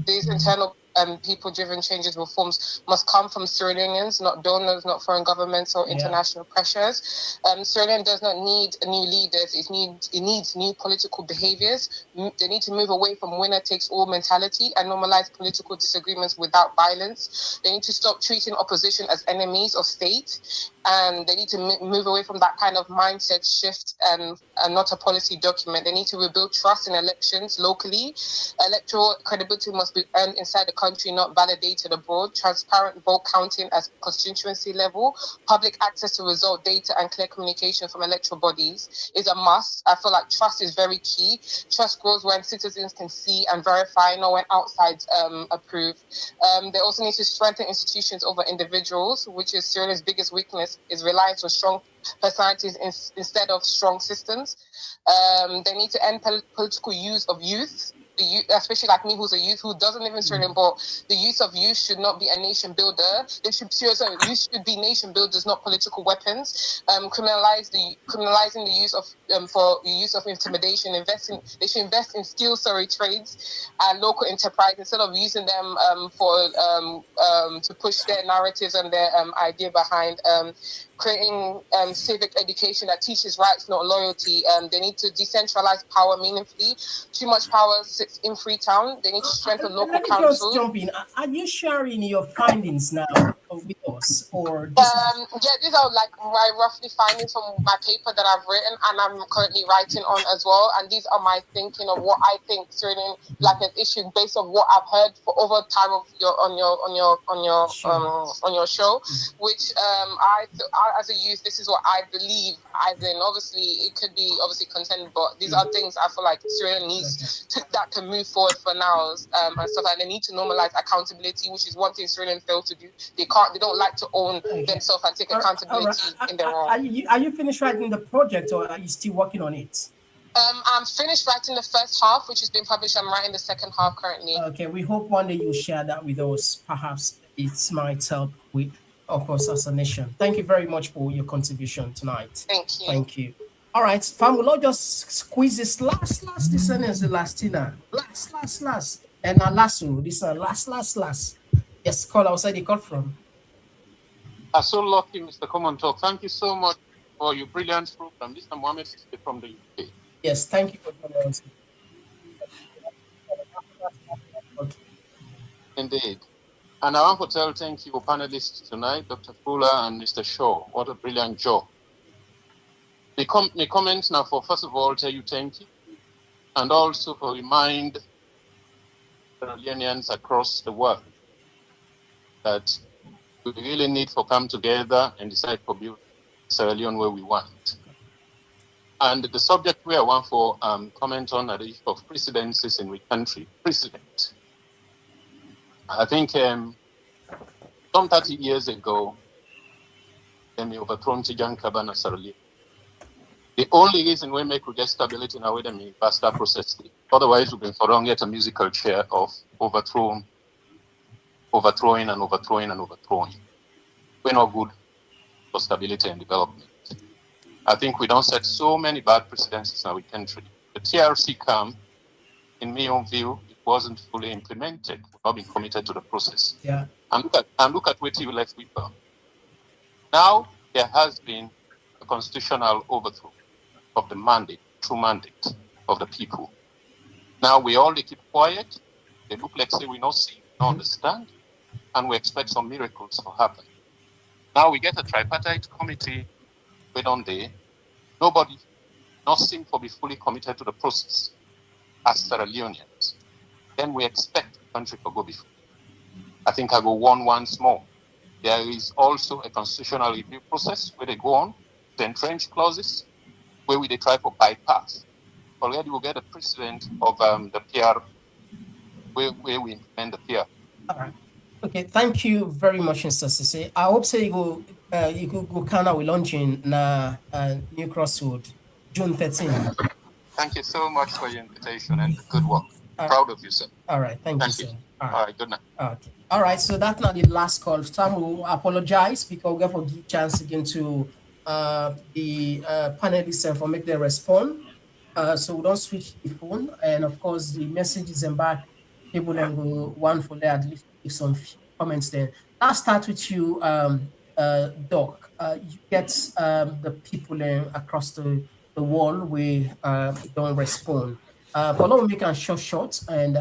these internal people-driven changes, reforms must come from Sierra Leoneans, not donors, not foreign governments or international pressures. Sierra Leone does not need new leaders. It needs new political behaviors. They need to move away from winner-takes-all mentality and normalize political disagreements without violence. They need to stop treating opposition as enemies of state. And they need to move away from that kind of mindset shift and not a policy document. They need to rebuild trust in elections locally. Electoral credibility must be earned inside the country, not validated abroad. Transparent vote counting at constituency level. Public access to result data and clear communication from electoral bodies is a must. I feel like trust is very key. Trust grows when citizens can see and verify, not when outsides approve. They also need to strengthen institutions over individuals, which is Sierra Leone's biggest weakness, is reliance on strong personalities instead of strong systems. They need to end political use of youth. the youth, especially like me, who's a youth who doesn't live in Sierra Leone, but the use of youth should not be a nation builder. Youth should be nation builders, not political weapons. Criminalizing the use of for the use of intimidation. They should invest in skills, trades and local enterprise instead of using them to push their narratives and their idea behind creating civic education that teaches rights, not loyalty. They need to decentralize power meaningfully. Too much power sits in Freetown. They need to strengthen local Let me councils. just jump in. Are you sharing your findings now with us, or yeah, these are like my roughly findings from my paper that I've written and I'm currently writing on as well. And these are my thinking of what I think certain like an issue based on what I've heard for over time of on your show, which I as a youth, this is what I believe. As in, obviously, it could be obviously contended, but these are things I feel like Syria needs that can move forward for now and stuff. And they need to normalize accountability, which is one thing Syrian fail to do. They don't like to own themselves and take accountability in their role. Are you finished writing the project, or are you still working on it? I'm finished writing the first half, which has been published. I'm writing the second half currently. Okay, we hope one day you'll share that with us. Perhaps it might help with, of us as a nation. Thank you very much for your contribution tonight. Thank you. Thank you. All right, fam, we'll just squeeze this last sentence, the last tina. Last. And now last, this last. Yes, call outside the call from. I'm so lucky, Mr. Komon-Tok. Thank you so much for your brilliant program. This is Mohammed from the UK. Yes, thank you for joining us. Okay. Indeed. And I want to tell thank you panelists tonight, Dr. Fullah and Mr. Shaw. What a brilliant job. The comments now for, first of all, tell you thank you. And also for remind Sierra Leoneans across the world that we really need to come together and decide for building Sierra Leone where we want. And the subject we want for comment on are the issue of precedences in the country. Precedent. I think some 30 years ago, they overthrown Tijan Kabana Sierra Leone. The only reason we make get stability in our way is faster process. Otherwise, we've been for long yet a musical chair of overthrowing. We're not good for stability and development. I think we don't set so many bad precedents in our country. The TRC camp, in my own view, it wasn't fully implemented. We've not been committed to the process. Yeah. And look at what you left with. Now there has been a constitutional overthrow of the mandate, true mandate of the people. Now we all keep quiet. They look like say we not see, we don't understand, and we expect some miracles to happen. Now we get a tripartite committee wait on there. Nobody not seem to be fully committed to the process as Sierra Leoneans. Then we expect the country to go before. I think I go once more. There is also a constitutional review process where they go on, the entrenched clauses, where they try to bypass. Already we'll get a precedent of the PR, where we implement the PR. All right. Okay, thank you very much, Mr. Sise. I hope so you go Canada will launching na New Crossroad June 13th. Thank you so much for your invitation and the good work. Proud of you, sir. All right, thank you, sir. All right, good night. Okay. All right, so that's not the last call. Sam will apologize because we have to give chance again to the panelists for make their respond. So we don't switch the phone, and of course the message is back. People then go one for there, at least some comments there. I'll start with you, Doc. You get the people across the wall where don't respond. For now, we make a short, and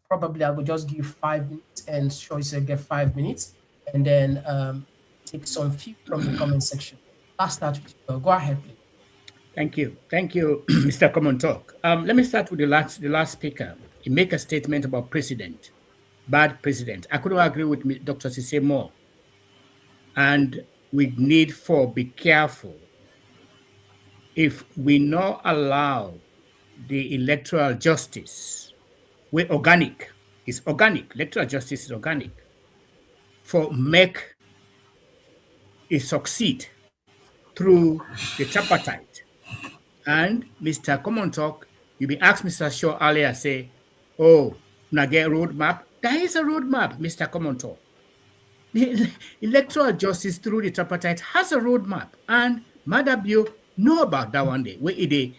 probably I will just give 5 minutes, and Choice will get 5 minutes, and then take some few from the comment section. I'll start with you. Go ahead, please. Thank you, Mr. Komon-Tok. Let me start with the last speaker. He make a statement about precedent, bad precedent. I couldn't agree with Dr. Sise more. And we need to be careful. If we not allow the electoral justice, we're organic. It's organic. Electoral justice is organic. For make it succeed through the tripartite. And Mr. Komon-Tok, you be asked Mr. Shaw earlier, say, oh, now get a roadmap. There is a roadmap, Mr. Komon-Tok. The electoral justice through the tripartite has a roadmap, and Madabio know about that one day where they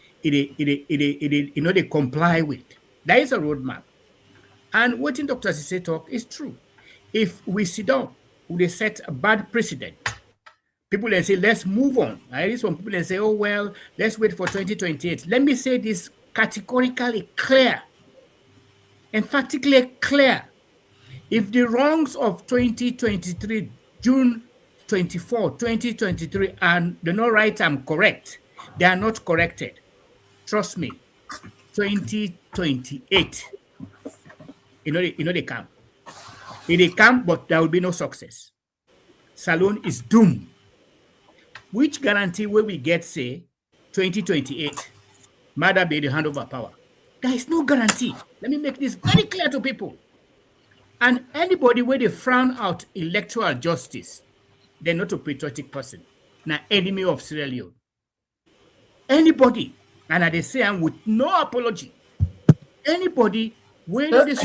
comply with. There is a roadmap, and what in Dr. Sise talk is true. If we sit down, we set a bad precedent. People then say, let's move on. At least some people then say, oh well, let's wait for 2028. Let me say this categorically clear, emphatically clear. If the wrongs of 2023, June 24, 2023, and they're not right and correct, they are not corrected. Trust me, 2028, they come. They come, but there will be no success. Salone is doomed. Which guarantee will we get, say, 2028, Mother be the handover power? There is no guarantee. Let me make this very clear to people. And anybody where they frown out electoral justice, they're not a patriotic person, now enemy of Sierra Leone. Anybody, and they say I'm with no apology, anybody where they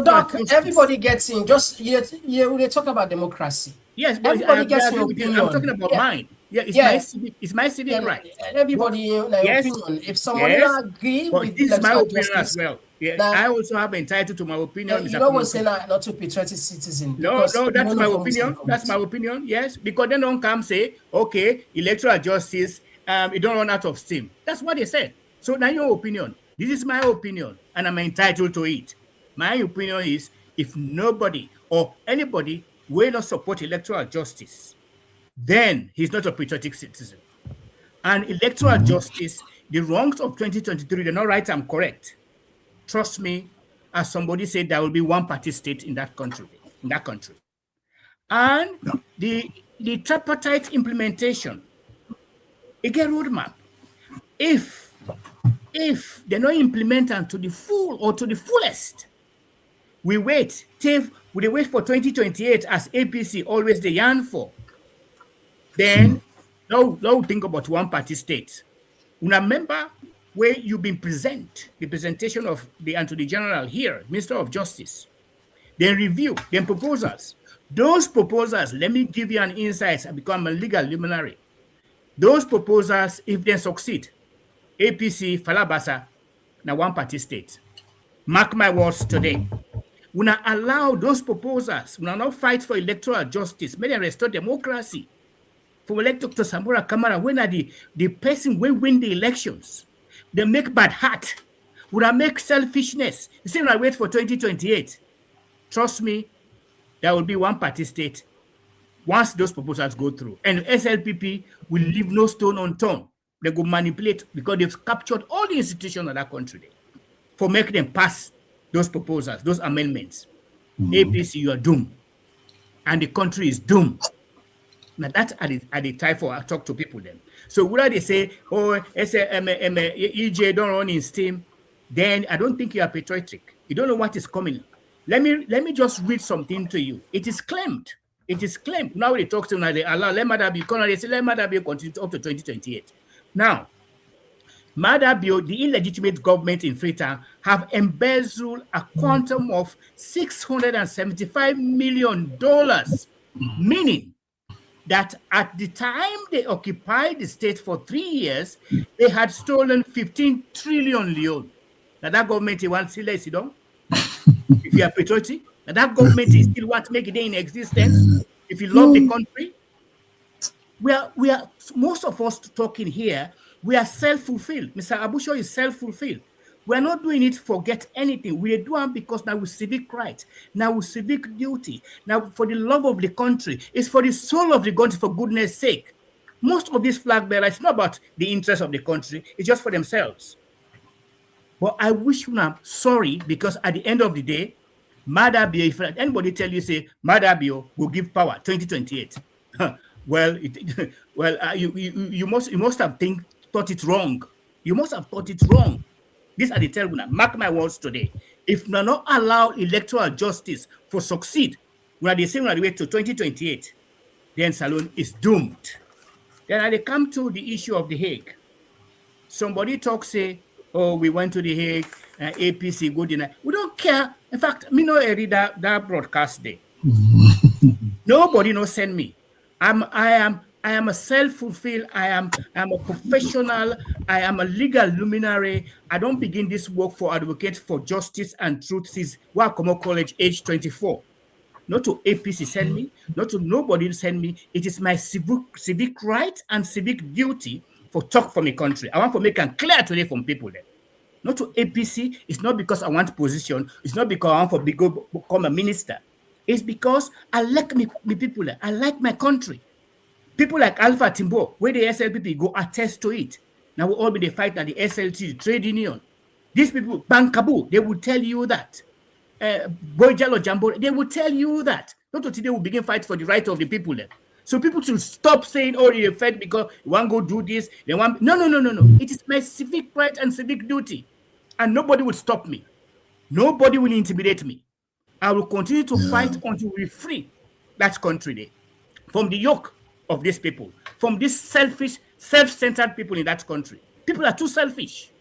Doc, everybody gets in. Just they talk about democracy. Yes, but everybody gets an opinion. I'm talking about mine. Yeah, it's my civic right. Everybody opinion. If someone agree but with this is my opinion justice, as well. Yeah, I also have entitled to my opinion. You don't want to say not to patriotic citizen. No, that's my opinion. That's my opinion. Yes, because they don't come say, okay, electoral justice, it don't run out of steam. That's what they said. So now your opinion. This is my opinion, and I'm entitled to it. My opinion is, if nobody or anybody will not support electoral justice, then he's not a patriotic citizen. And electoral justice, the wrongs of 2023, they're not right and correct. Trust me, as somebody said, there will be one party state in that country. And the tripartite implementation, it get roadmap. If they not implement them to the full or to the fullest, we wait for 2028 as APC always the yarn for. Then now think about one party state. Remember where you've been the presentation of the Attorney General here, Minister of Justice. Then review, then proposals. Those proposals, let me give you an insight and become a legal luminary. Those proposals, if they succeed, APC, Falabasa, now one party state. Mark my words today. We not allow those proposals, we not fight for electoral justice, may they restore democracy. For elect Dr. Samora Kamara, when are the person will win the elections? They make bad heart. We not make selfishness. You see, when I wait for 2028, trust me, there will be one party state once those proposals go through. And SLPP will leave no stone unturned. They go manipulate because they've captured all the institutions of that country for making them pass those proposals, those amendments. APC, you are doomed. And the country is doomed. Now that's at the time for I talk to people then. So whether they say, oh, EJ don't run in steam, then I don't think you are patriotic. You don't know what is coming. Let me just read something to you. It is claimed. Now they talk to now they allow let Madabio, they say let Madabio continue up to 2028. Now, Madabio, the illegitimate government in Freetown, have embezzled a quantum of $675 million, meaning that at the time they occupied the state for 3 years, they had stolen 15 trillion leon. Now that government you want to see, you know? If you are patriotic, now that government is still want to make it in existence. If you love the country, we are most of us talking here, we are self-fulfilled. Mr. Abusho is self-fulfilled. We are not doing it to forget anything. We are doing it because now with civic right, now with civic duty, now for the love of the country. It's for the soul of the country, for goodness sake. Most of these flag bearers, it's not about the interest of the country. It's just for themselves. But I wish you are sorry because at the end of the day, Madabio, if anybody tell you, say, Madabio will give power 2028. Well, you must have thought it wrong. You must have thought it wrong. These are the terrible. Mark my words today. If we not allow electoral justice for succeed, we are the same way to 2028, then Salone is doomed. Then I come to the issue of the Hague. Somebody talks, say, oh, we went to the Hague, APC, good enough. We don't care. In fact, me no read that broadcast day. Nobody no send me. I am a self-fulfilled. I am a professional. I am a legal luminary. I don't begin this work for advocate for justice and truth since Wakomo College, age 24. Not to APC send me, not to nobody send me. It is my civic right and civic duty for talk for my country. I want to make it clear today from people there. Not to APC. It's not because I want position. It's not because I want to become a minister. It's because I like me people. I like my country. People like Alfred Timbo, where the SLPP go attest to it. Now we all be the fight at the SLT, the trade union. These people, Bankabu, they will tell you that. Boyjalo Jambo, they will tell you that. Not until they will begin fight for the right of the people then. So people should stop saying, oh, you're fed because you want to go do this. They want. No. It is my civic right and civic duty. And nobody will stop me. Nobody will intimidate me. I will continue to fight until we free that country there from the yoke of these people, from these selfish, self-centered people in that country. People are too selfish.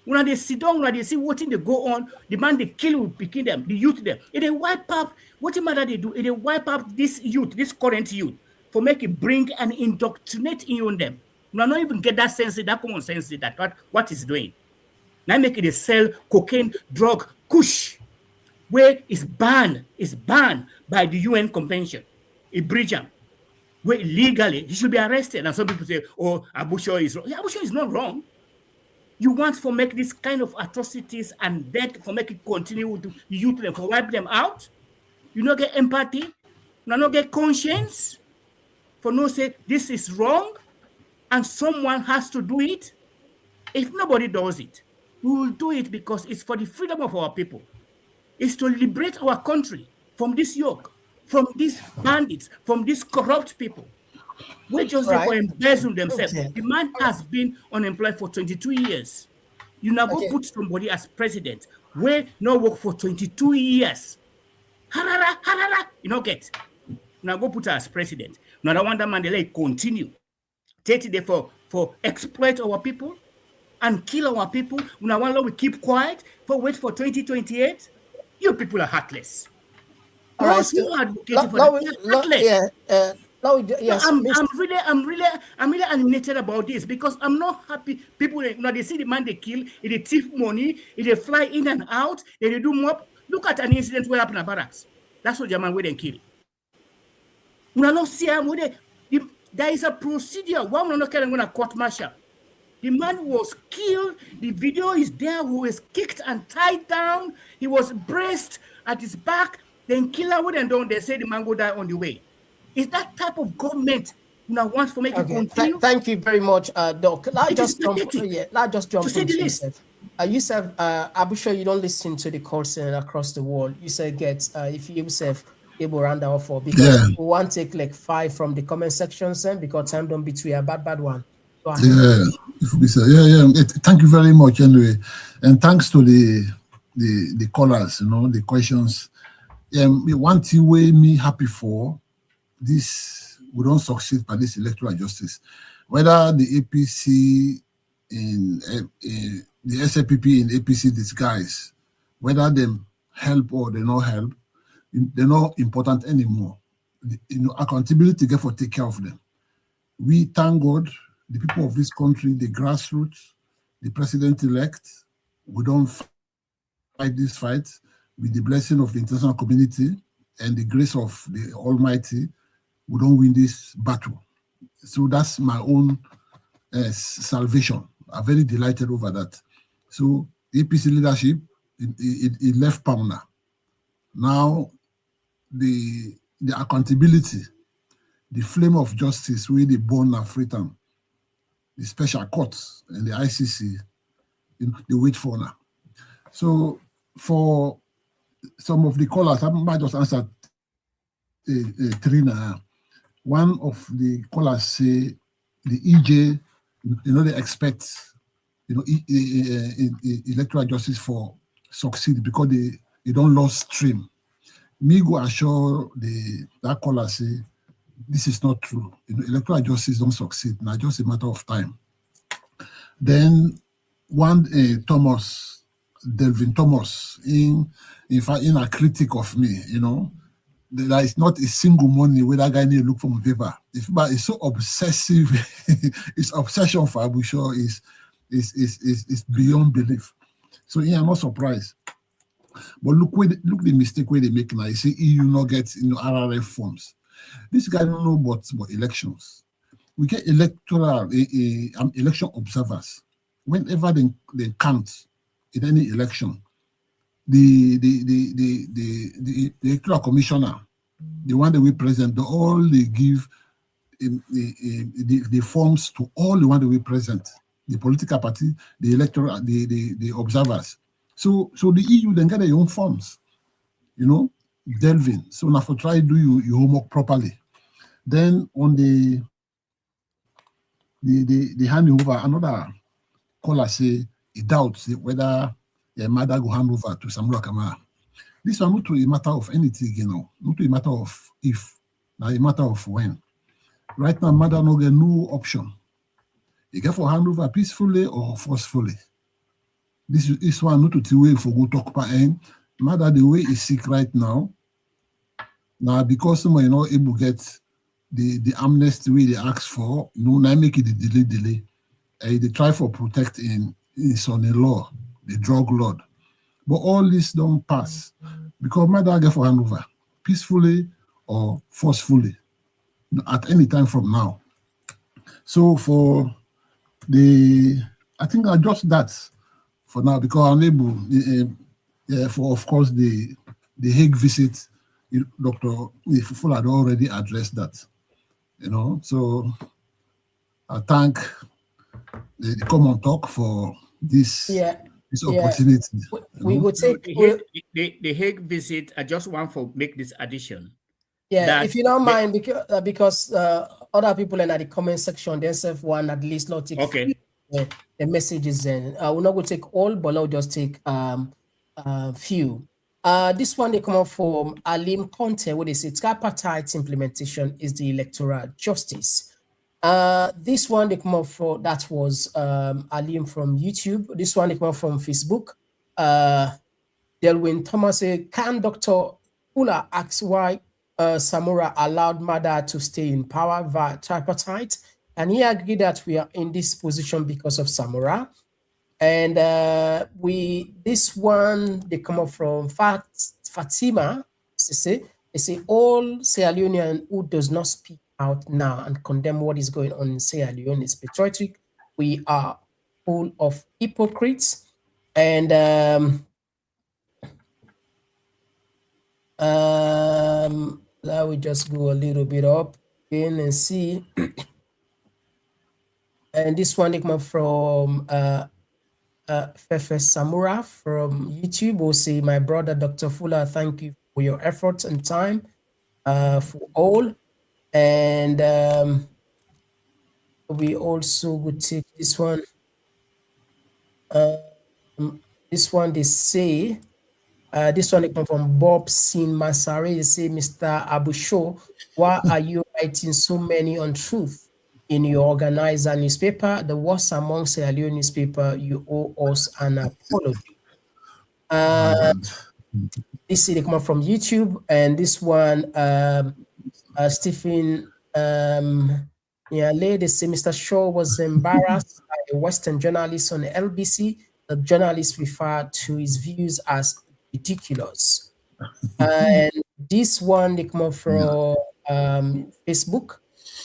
When they sit down, when they see what thing they go on, the man they kill will picking them, the youth them. If they wipe up, what matter they do? If they wipe up this youth, this current youth, for make it bring and indoctrinate in on them. We not even get that sense, that common sense that what is doing. Now make it a sell cocaine, drug, kush, where is banned by the UN Convention, a breach them, where illegally he should be arrested. And some people say, oh, Abu Shor is wrong. Yeah, Abu Shor is not wrong. You want to make this kind of atrocities and death for make it continue to youth them, for wipe them out? You not get empathy? You not get conscience? For no say this is wrong and someone has to do it? If nobody does it, we will do it because it's for the freedom of our people. It's to liberate our country from this yoke, from these bandits, from these corrupt people. We just right. Embezzle themselves. Okay. The man has been unemployed for 22 years. You now go put somebody as president where no work for 22 years. Harara, you know get. Now go put her as president. Now I want that Mandela continue. 30 days for exploit our people and kill our people. Now want we keep quiet for wait for 2028. You people are heartless. All right, so I'm really animated about this because I'm not happy. People, they see the man they kill, they thief money, they fly in and out, they do mob. Look at an incident where happened at barracks. That's what German way they kill. We not see there is a procedure. Why we not going to court martial? The man was killed. The video is there. Who was kicked and tied down. He was braced at his back. Then killer wouldn't done. They say the man go die on the way. Is that type of government now wants to make it continue? Thank you very much, Doc. Let's just jump into Yusuf. Yusuf, I'm sure you don't listen to the calls across the world. You said if Yusuf able round out for because we want to take like 5 from the comment section, because time don't betray a bad one. Thank you very much anyway, and thanks to the callers, the questions. One thing way me happy for this, we don't succeed by this electoral justice. Whether the APC in the SLPP in APC disguise, whether them help or they not help, they're not important anymore. Accountability therefore take care of them. We thank God, the people of this country, the grassroots, the president-elect, we don't fight this fight with the blessing of the international community and the grace of the Almighty. We don't win this battle. So that's my own salvation. I'm very delighted over that. So APC leadership, it left Pamna. Now the accountability, the flame of justice, where they born African, the special courts and the ICC, they wait for now. So for some of the callers, I might just answer Trina. One of the callers say the EJ, they expect, electoral justice for succeed because they don't lose stream. Me go assure that caller say this is not true. Electoral justice don't succeed. Now just a matter of time. Then one Thomas, Delvin Thomas, in fact, in a critic of me, you know, there is not a single morning where that guy need to look for my paper. But it's so obsessive. His obsession for Abu Shor is beyond belief. So yeah, I'm not surprised. But look the mistake where they make now. You see, EU not get RRF forms. This guy don't know about elections. We get electoral election observers. Whenever they count in any election, the electoral commissioner, the one that we present, they give the forms to all the one that we present, the political party, the electoral, the observers. So the EU then get their own forms, you know, delving. So now for try do your homework properly. Then on the handing over, another caller say he doubts whether their mother go hand over to Samura Kamara. This one not to a matter of anything, you know, not to a matter of if, now a matter of when. Right now, mother no get no option. You get for hand over peacefully or forcefully. This one not to way for go talk by end. Mother the way is sick right now. Now because someone you know able to get the amnesty way they ask for, you know, now make it the delay. They try for protect in son-in-law, the drug lord. But all this don't pass because mother get for hand over peacefully or forcefully at any time from now. So for I think I just that for now because I'm able for of course the Hague visit, Dr. Fullah had already addressed that, you know. So I thank the Komon-Tok for this opportunity. We will take the Hague visit. I just want to make this addition. Yeah, if you don't mind, because other people in the comment section, they have one at least not take the messages. And we're not going to take all, but I'll just take few. This one they come up from Alim Conte, where they say tripartite implementation is the electoral justice. This one they come up for, that was Alim from YouTube. This one they come up from Facebook. Delwin Thomas say, can Dr. Fullah ask why Samura allowed mother to stay in power via tripartite? And he agreed that we are in this position because of Samura. And this one, they come up from Fatima. They say all Sierra Leonean who does not speak out now and condemn what is going on in Sierra Leone is patriotic. We are full of hypocrites. And now we just go a little bit up again and see. And this one they come up from Fefe Samura from YouTube will say, my brother Dr. Fullah, thank you for your efforts and time for all. And we also would take this one. This one they say, this one they come from Bob Sin Masari. They say, Mr. Abu Shor, why are you writing so many untruths in your organizer newspaper? The worst among Sierra Leone newspaper, you owe us an apology. This is they come up from YouTube, and this one, Stephen they say Mr. Shaw was embarrassed by a Western journalist on the LBC. The journalist referred to his views as ridiculous. And this one they come up from Facebook.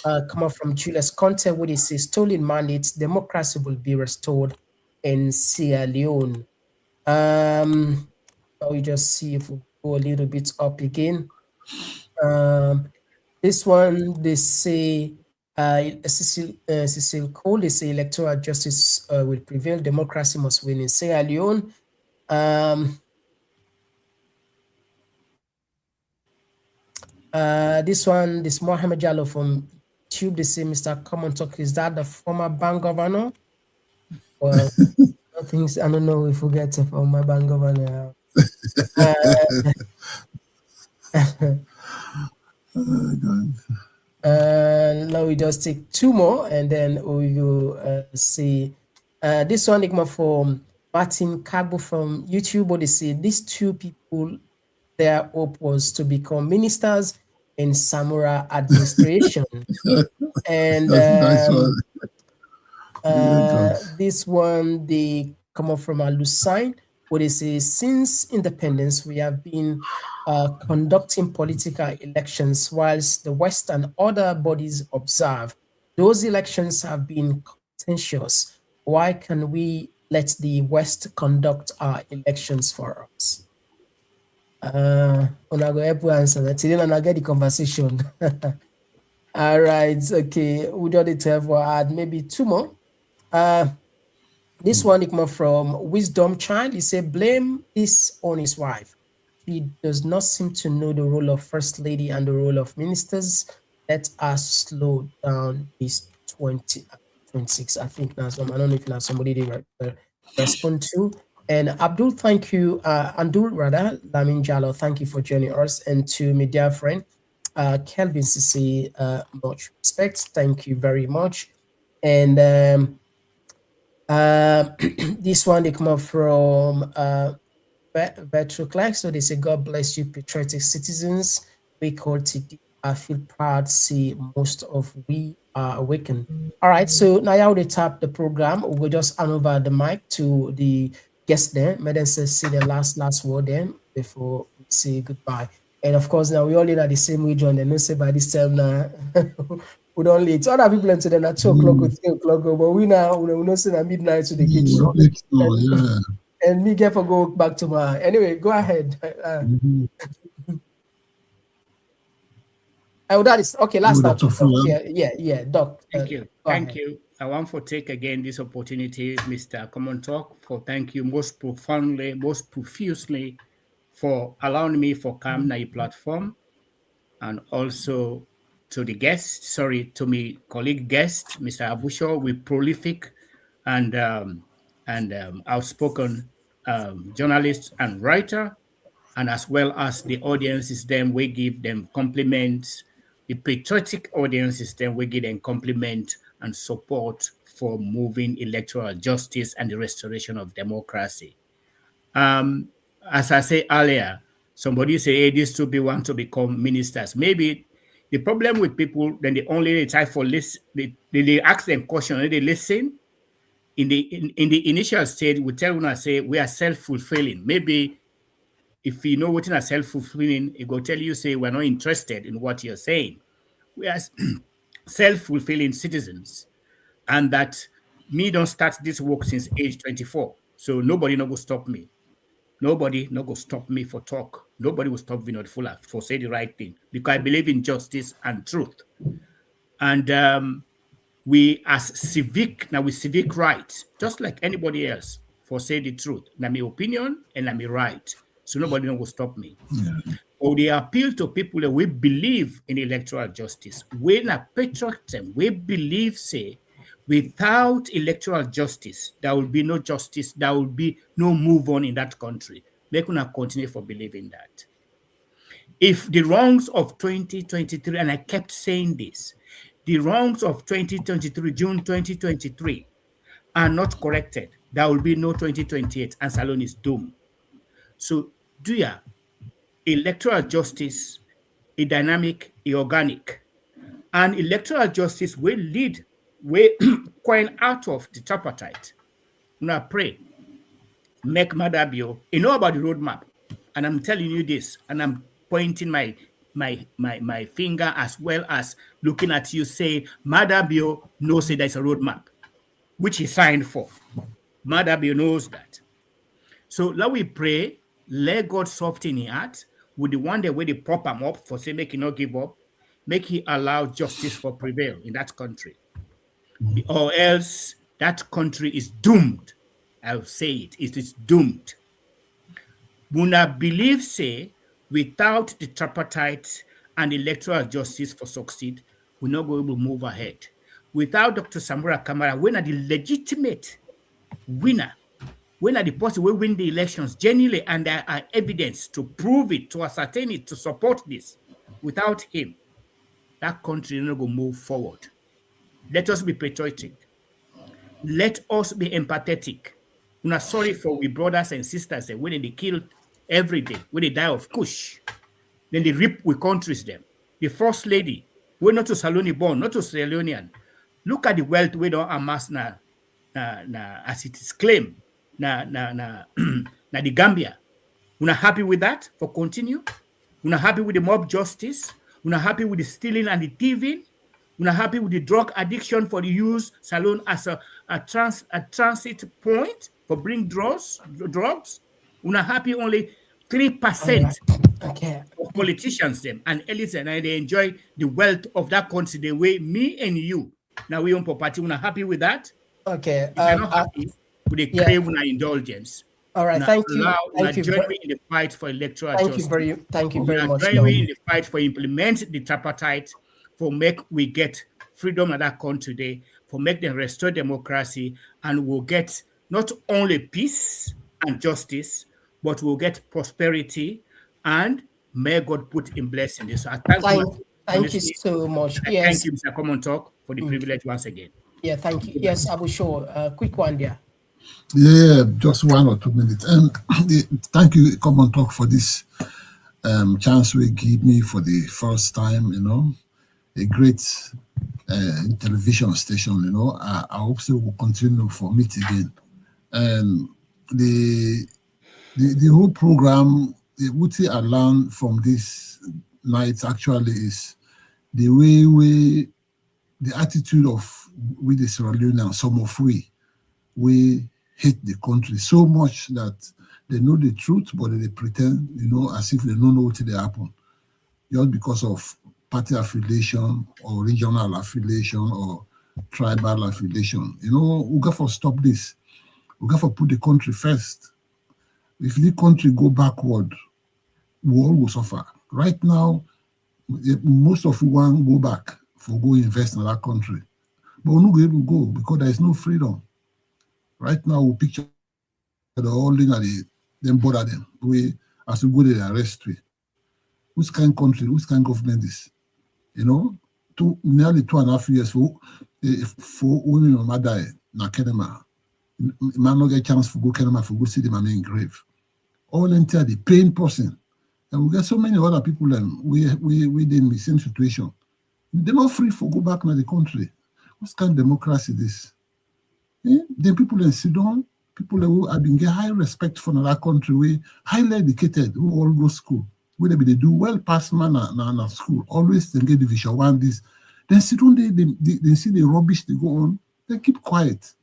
Come up from Julius Conte, where they say stolen mandates, democracy will be restored in Sierra Leone. We just see if we go a little bit up again. This one they say Cecil Cole, they say electoral justice will prevail, democracy must win in Sierra Leone. This Mohammed Jallo from YouTube, they say Mr. Komon-Tok, is that the former bank governor? Well, I don't know if we get the former bank governor. Now we just take two more and then we will see This one Igma from Martin Kagbo from YouTube, what they say, these two people, their hope was to become ministers in Samura administration. And That's one. this one, they come up from Alusine, where they say, since independence, we have been conducting political elections whilst the West and other bodies observe. Those elections have been contentious. Why can we let the West conduct our elections for us? Una go help answer that. Then I get the conversation. All right, okay. We don't need to have add maybe two more. This one Ikma from Wisdom Child. He said, blame this on his wife. She does not seem to know the role of First Lady and the role of ministers. Let us slow down this 26. I think now some, I don't know if there's somebody they respond to. And Abdul, thank you. Andul rather, Lamin Jalo, thank you for joining us. And to my dear friend, Kelvin Sisi, much respect. Thank you very much. And this one they come up from Vetroclax. So they say, God bless you, patriotic citizens. We call TD. I feel proud to see most of we are awakened. All right, so now they tap the program. We'll just hand over the mic to the guest there. Madam says, say the last word then before we say goodbye. And of course, now we all in at the same region. And no say by this time now, we don't late. Other people into the 2 o'clock or 3 o'clock, but we now we don't say at midnight to the kitchen. And me get for go back to my anyway. Go ahead. Oh, that is okay. Last time. Yeah, Doc. Thank you. Thank you. I want to take again this opportunity, Mr. Komon-Tok, for thank you most profoundly, most profusely for allowing me for come na platform, and also to the guest, to my colleague guest, Mr. Abusho, with prolific and outspoken journalist and writer, and as well as the audiences, then we give them compliments. The patriotic audiences, then we give them compliment and support for moving electoral justice and the restoration of democracy. As I said earlier, somebody say, hey, these two people want to become ministers. Maybe the problem with people, then they try for listen, they ask them question, and they listen. In the initial stage, we tell them, say, we are self-fulfilling. Maybe if you know what is self-fulfilling, it will tell you, say, we're not interested in what you're saying. We are self-fulfilling citizens. And that me don't start this work since age 24. So nobody no go stop me. Nobody no go stop me for talk. Nobody will stop Vinod Fullah for say the right thing, because I believe in justice and truth. And we as civic rights, just like anybody else, for say the truth. Na my opinion and na my right. So nobody no go stop me. Or they appeal to people that we believe in electoral justice. When a patriotism, we believe, say, without electoral justice, there will be no justice, there will be no move on in that country. They cannot continue for believing that. If the wrongs of 2023, and I kept saying this, the wrongs of 2023, June 2023, are not corrected, there will be no 2028, and Salone is doomed. So, electoral justice is dynamic, is organic, and electoral justice will lead going out of the tripartite. Now pray, make Madabio, you know about the roadmap, and I'm telling you this, and I'm pointing my finger as well as looking at you, say Madabio knows that there's a roadmap, which he signed for. Madabio knows that. So let we pray, let God soften his heart with the one that way they prop him up for say make he not give up, make he allow justice for prevail in that country. Or else that country is doomed. I'll say it is doomed. Muna believe say without the tripartite and electoral justice for succeed, we're not going to move ahead. Without Dr. Samura Kamara, when are the legitimate winner, when are the person will win the elections genuinely, and there are evidence to prove it, to ascertain it, to support this. Without him, that country is not going to move forward. Let us be patriotic. let us be empathetic. We're not sorry for we brothers and sisters when they killed every day, when they die of Kush. Then they rip we countries them. The first lady, we're not to Saloni born, not to Sierra Leonean. Look at the wealth we don't amass now, as it is claimed, na the Gambia. We're not happy with that for continue. We're not happy with the mob justice. We're not happy with the stealing and the thieving. We're not happy with the drug addiction for the use Salone as a transit point for bring drugs. We're not happy only 3% of politicians them and elites and they enjoy the wealth of that country the way me and you. Now we own property. We're not happy with that. Okay. If you're not happy with the crave on indulgence. All right, thank you. Thank you. Join me in the fight for electoral justice. Thank you very much. Join me in the fight for implement the tripartite, for make we get freedom in that country today, for make them restore democracy, and we'll get not only peace and justice, but we'll get prosperity, and may God put in blessing this. So I thank you so much. Yes. Thank you, Mr. Komon-Tok, for the privilege once again. Yeah, thank you. Yes, Abu Shor, quick one there. Yeah, just 1 or 2 minutes. Thank you, Komon-Tok, for this chance we give me for the first time, a great television station, I hope so will continue for me again. And the whole program, what I learned from this night actually is the way the attitude of with the Sierra Leone and some of we hate the country so much that they know the truth, but they pretend, as if they don't know what they happen, just because of party affiliation or regional affiliation or tribal affiliation. We got to stop this. We got to put the country first. If the country go backward, we all will suffer. Right now, most of you want to go back for go invest in that country, but we're not able to go because there is no freedom. Right now, we picture the whole thing and then bother them. As we go there, they arrest we. Which kind of country, which kind of government is? Nearly 2.5 years for women or mother na Kenema. Man not get chance for go Kenema for go see them in grave. All entirely paying person. And we get so many other people we in the same situation. They're not free for go back to the country. What kind of democracy this? Then people in Sudan, people who have been get high respect for another country, we highly educated, who all go school, where they do well past man na school, always they get division 1 this. Then Sudan they see the rubbish they go on, they keep quiet.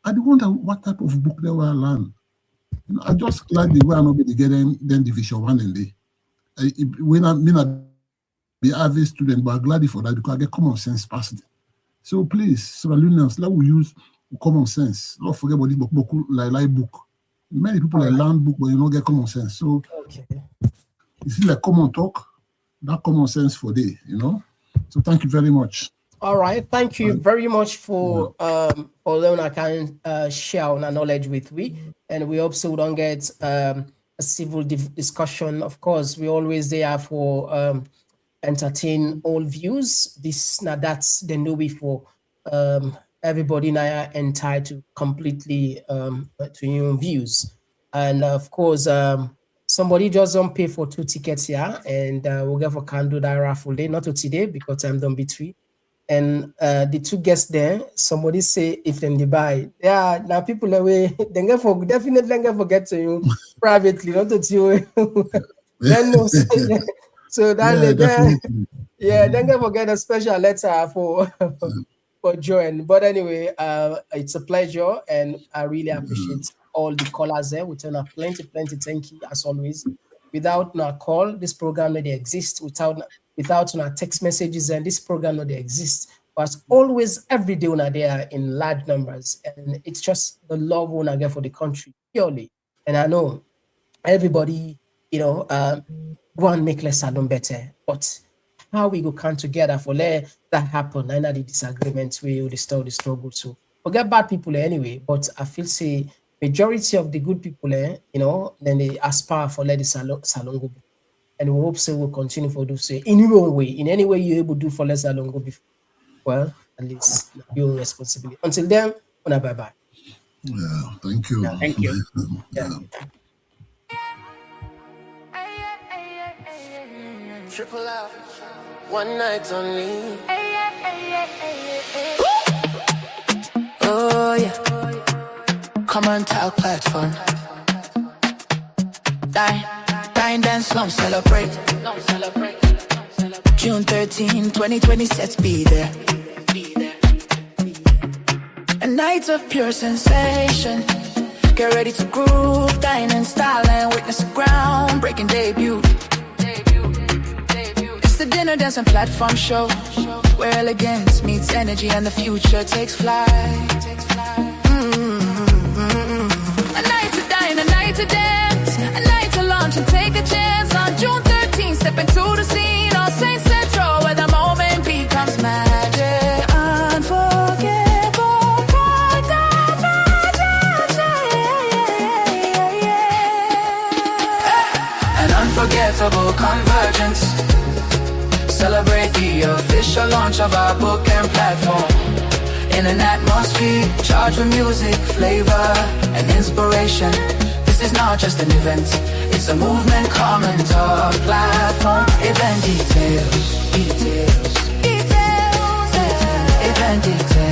I wonder what type of book they will learn. I just glad they were not be getting then division 1 in there. When I be average student, but I'm glad for that because I get common sense past it. So please, Sierra Leoneans, let we use common sense. Don't forget about this book, like book. Many people learn book, but you don't get common sense. So it's like Komon-Tok, that common sense for day, So thank you very much. All right, thank you very much for allowing I can share our knowledge with we, and we hope so we don't get a civil discussion. Of course, we always there for entertain all views. This now that's the new way for everybody now entitled completely to your views, and of course somebody just don't pay for 2 tickets here, and we'll get for can do that raffle day, not today because I'm done between. And the 2 guests there, somebody say if then they buy, now people away, then definitely get forget to you privately, not to you. Then no, so then then get forget a special letter for Joanne. But anyway, it's a pleasure, and I really appreciate all the callers there. We turn up plenty. Thank you as always. Without no call, this program not exist. Without no text messages, and this program not exist. But always every day when there in large numbers, and it's just the love when I get for the country purely. And I know everybody, go and make less Salon better, but how we go come together for let that happen? I know the disagreements we will restore the struggle. So forget bad people anyway, but I feel say majority of the good people, then they aspire for let the salon go. And we hope so we'll continue for do so in your own way, in any way you're able to do for let salon go before. Well, at least your responsibility. Until then, Bye-bye. Yeah, thank you. Yeah, thank you. Yeah. Triple out, one night only. Oh yeah, Komon-Tok platform. Dine, dance, long celebrate. June 13, 2020, let's be there. A night of pure sensation. Get ready to groove, dine in style and witness a groundbreaking debut. It's the dinner, dance and platform show, where elegance meets energy and the future takes flight. A night to dine, a night to dance, a night to launch and take a chance. On June 13th, step into the scene on St. Central, where the moment becomes magic. Unforgettable, bright and magic. An unforgettable convergence. Celebrate the official launch of our book and platform. In an atmosphere charged with music, flavor, and inspiration. This is not just an event, it's a movement. Komon-Tok platform. Event details. Event details.